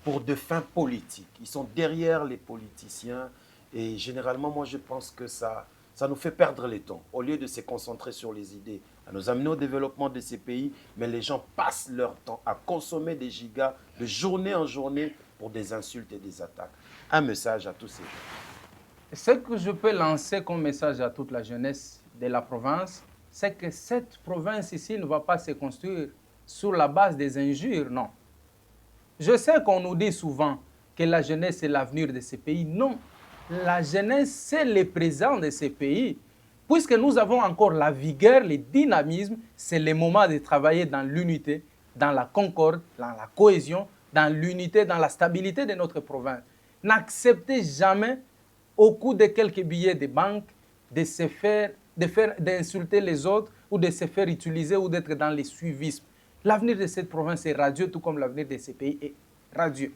pour de fins politiques. Ils sont derrière les politiciens. Et généralement, moi, je pense que ça nous fait perdre le temps. Au lieu de se concentrer sur les idées, à nous amener au développement de ces pays, mais les gens passent leur temps à consommer des gigas de journée en journée pour des insultes et des attaques. Un message à tous ces gens. Ce que je peux lancer comme message à toute la jeunesse de la province, c'est que cette province ici ne va pas se construire sur la base des injures, non. Je sais qu'on nous dit souvent que la jeunesse est l'avenir de ces pays. Non. La jeunesse, c'est le présent de ces pays. Puisque nous avons encore la vigueur, le dynamisme, c'est le moment de travailler dans l'unité, dans la concorde, dans la cohésion, dans l'unité, dans la stabilité de notre province. N'acceptez jamais, au coût de quelques billets de banque, d'insulter les autres ou de se faire utiliser ou d'être dans le suivisme. L'avenir de cette province est radieux, tout comme l'avenir de ces pays est radieux.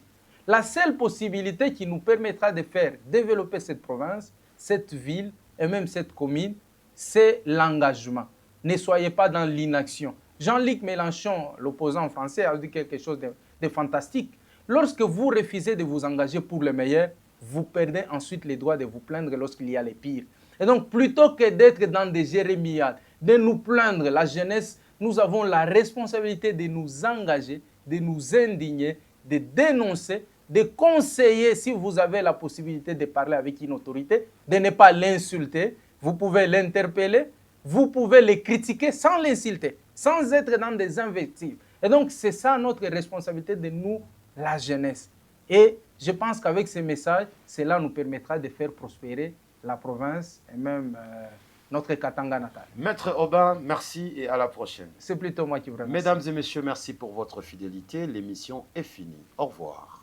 La seule possibilité qui nous permettra de faire développer cette province, cette ville et même cette commune, c'est l'engagement. Ne soyez pas dans l'inaction. Jean-Luc Mélenchon, l'opposant français, a dit quelque chose de fantastique. Lorsque vous refusez de vous engager pour le meilleur, vous perdez ensuite les droits de vous plaindre lorsqu'il y a les pires. Et donc, plutôt que d'être dans des jérémiades, de nous plaindre, la jeunesse, nous avons la responsabilité de nous engager, de nous indigner, de dénoncer, de conseiller, si vous avez la possibilité de parler avec une autorité, de ne pas l'insulter. Vous pouvez l'interpeller, vous pouvez le critiquer sans l'insulter, sans être dans des invectives. Et donc, c'est ça notre responsabilité de nous, la jeunesse. Et je pense qu'avec ces messages, cela nous permettra de faire prospérer la province et même notre Katanga natal. Maître Aubin, merci et à la prochaine. C'est plutôt moi qui vous remercie. Mesdames et messieurs, merci pour votre fidélité. L'émission est finie. Au revoir.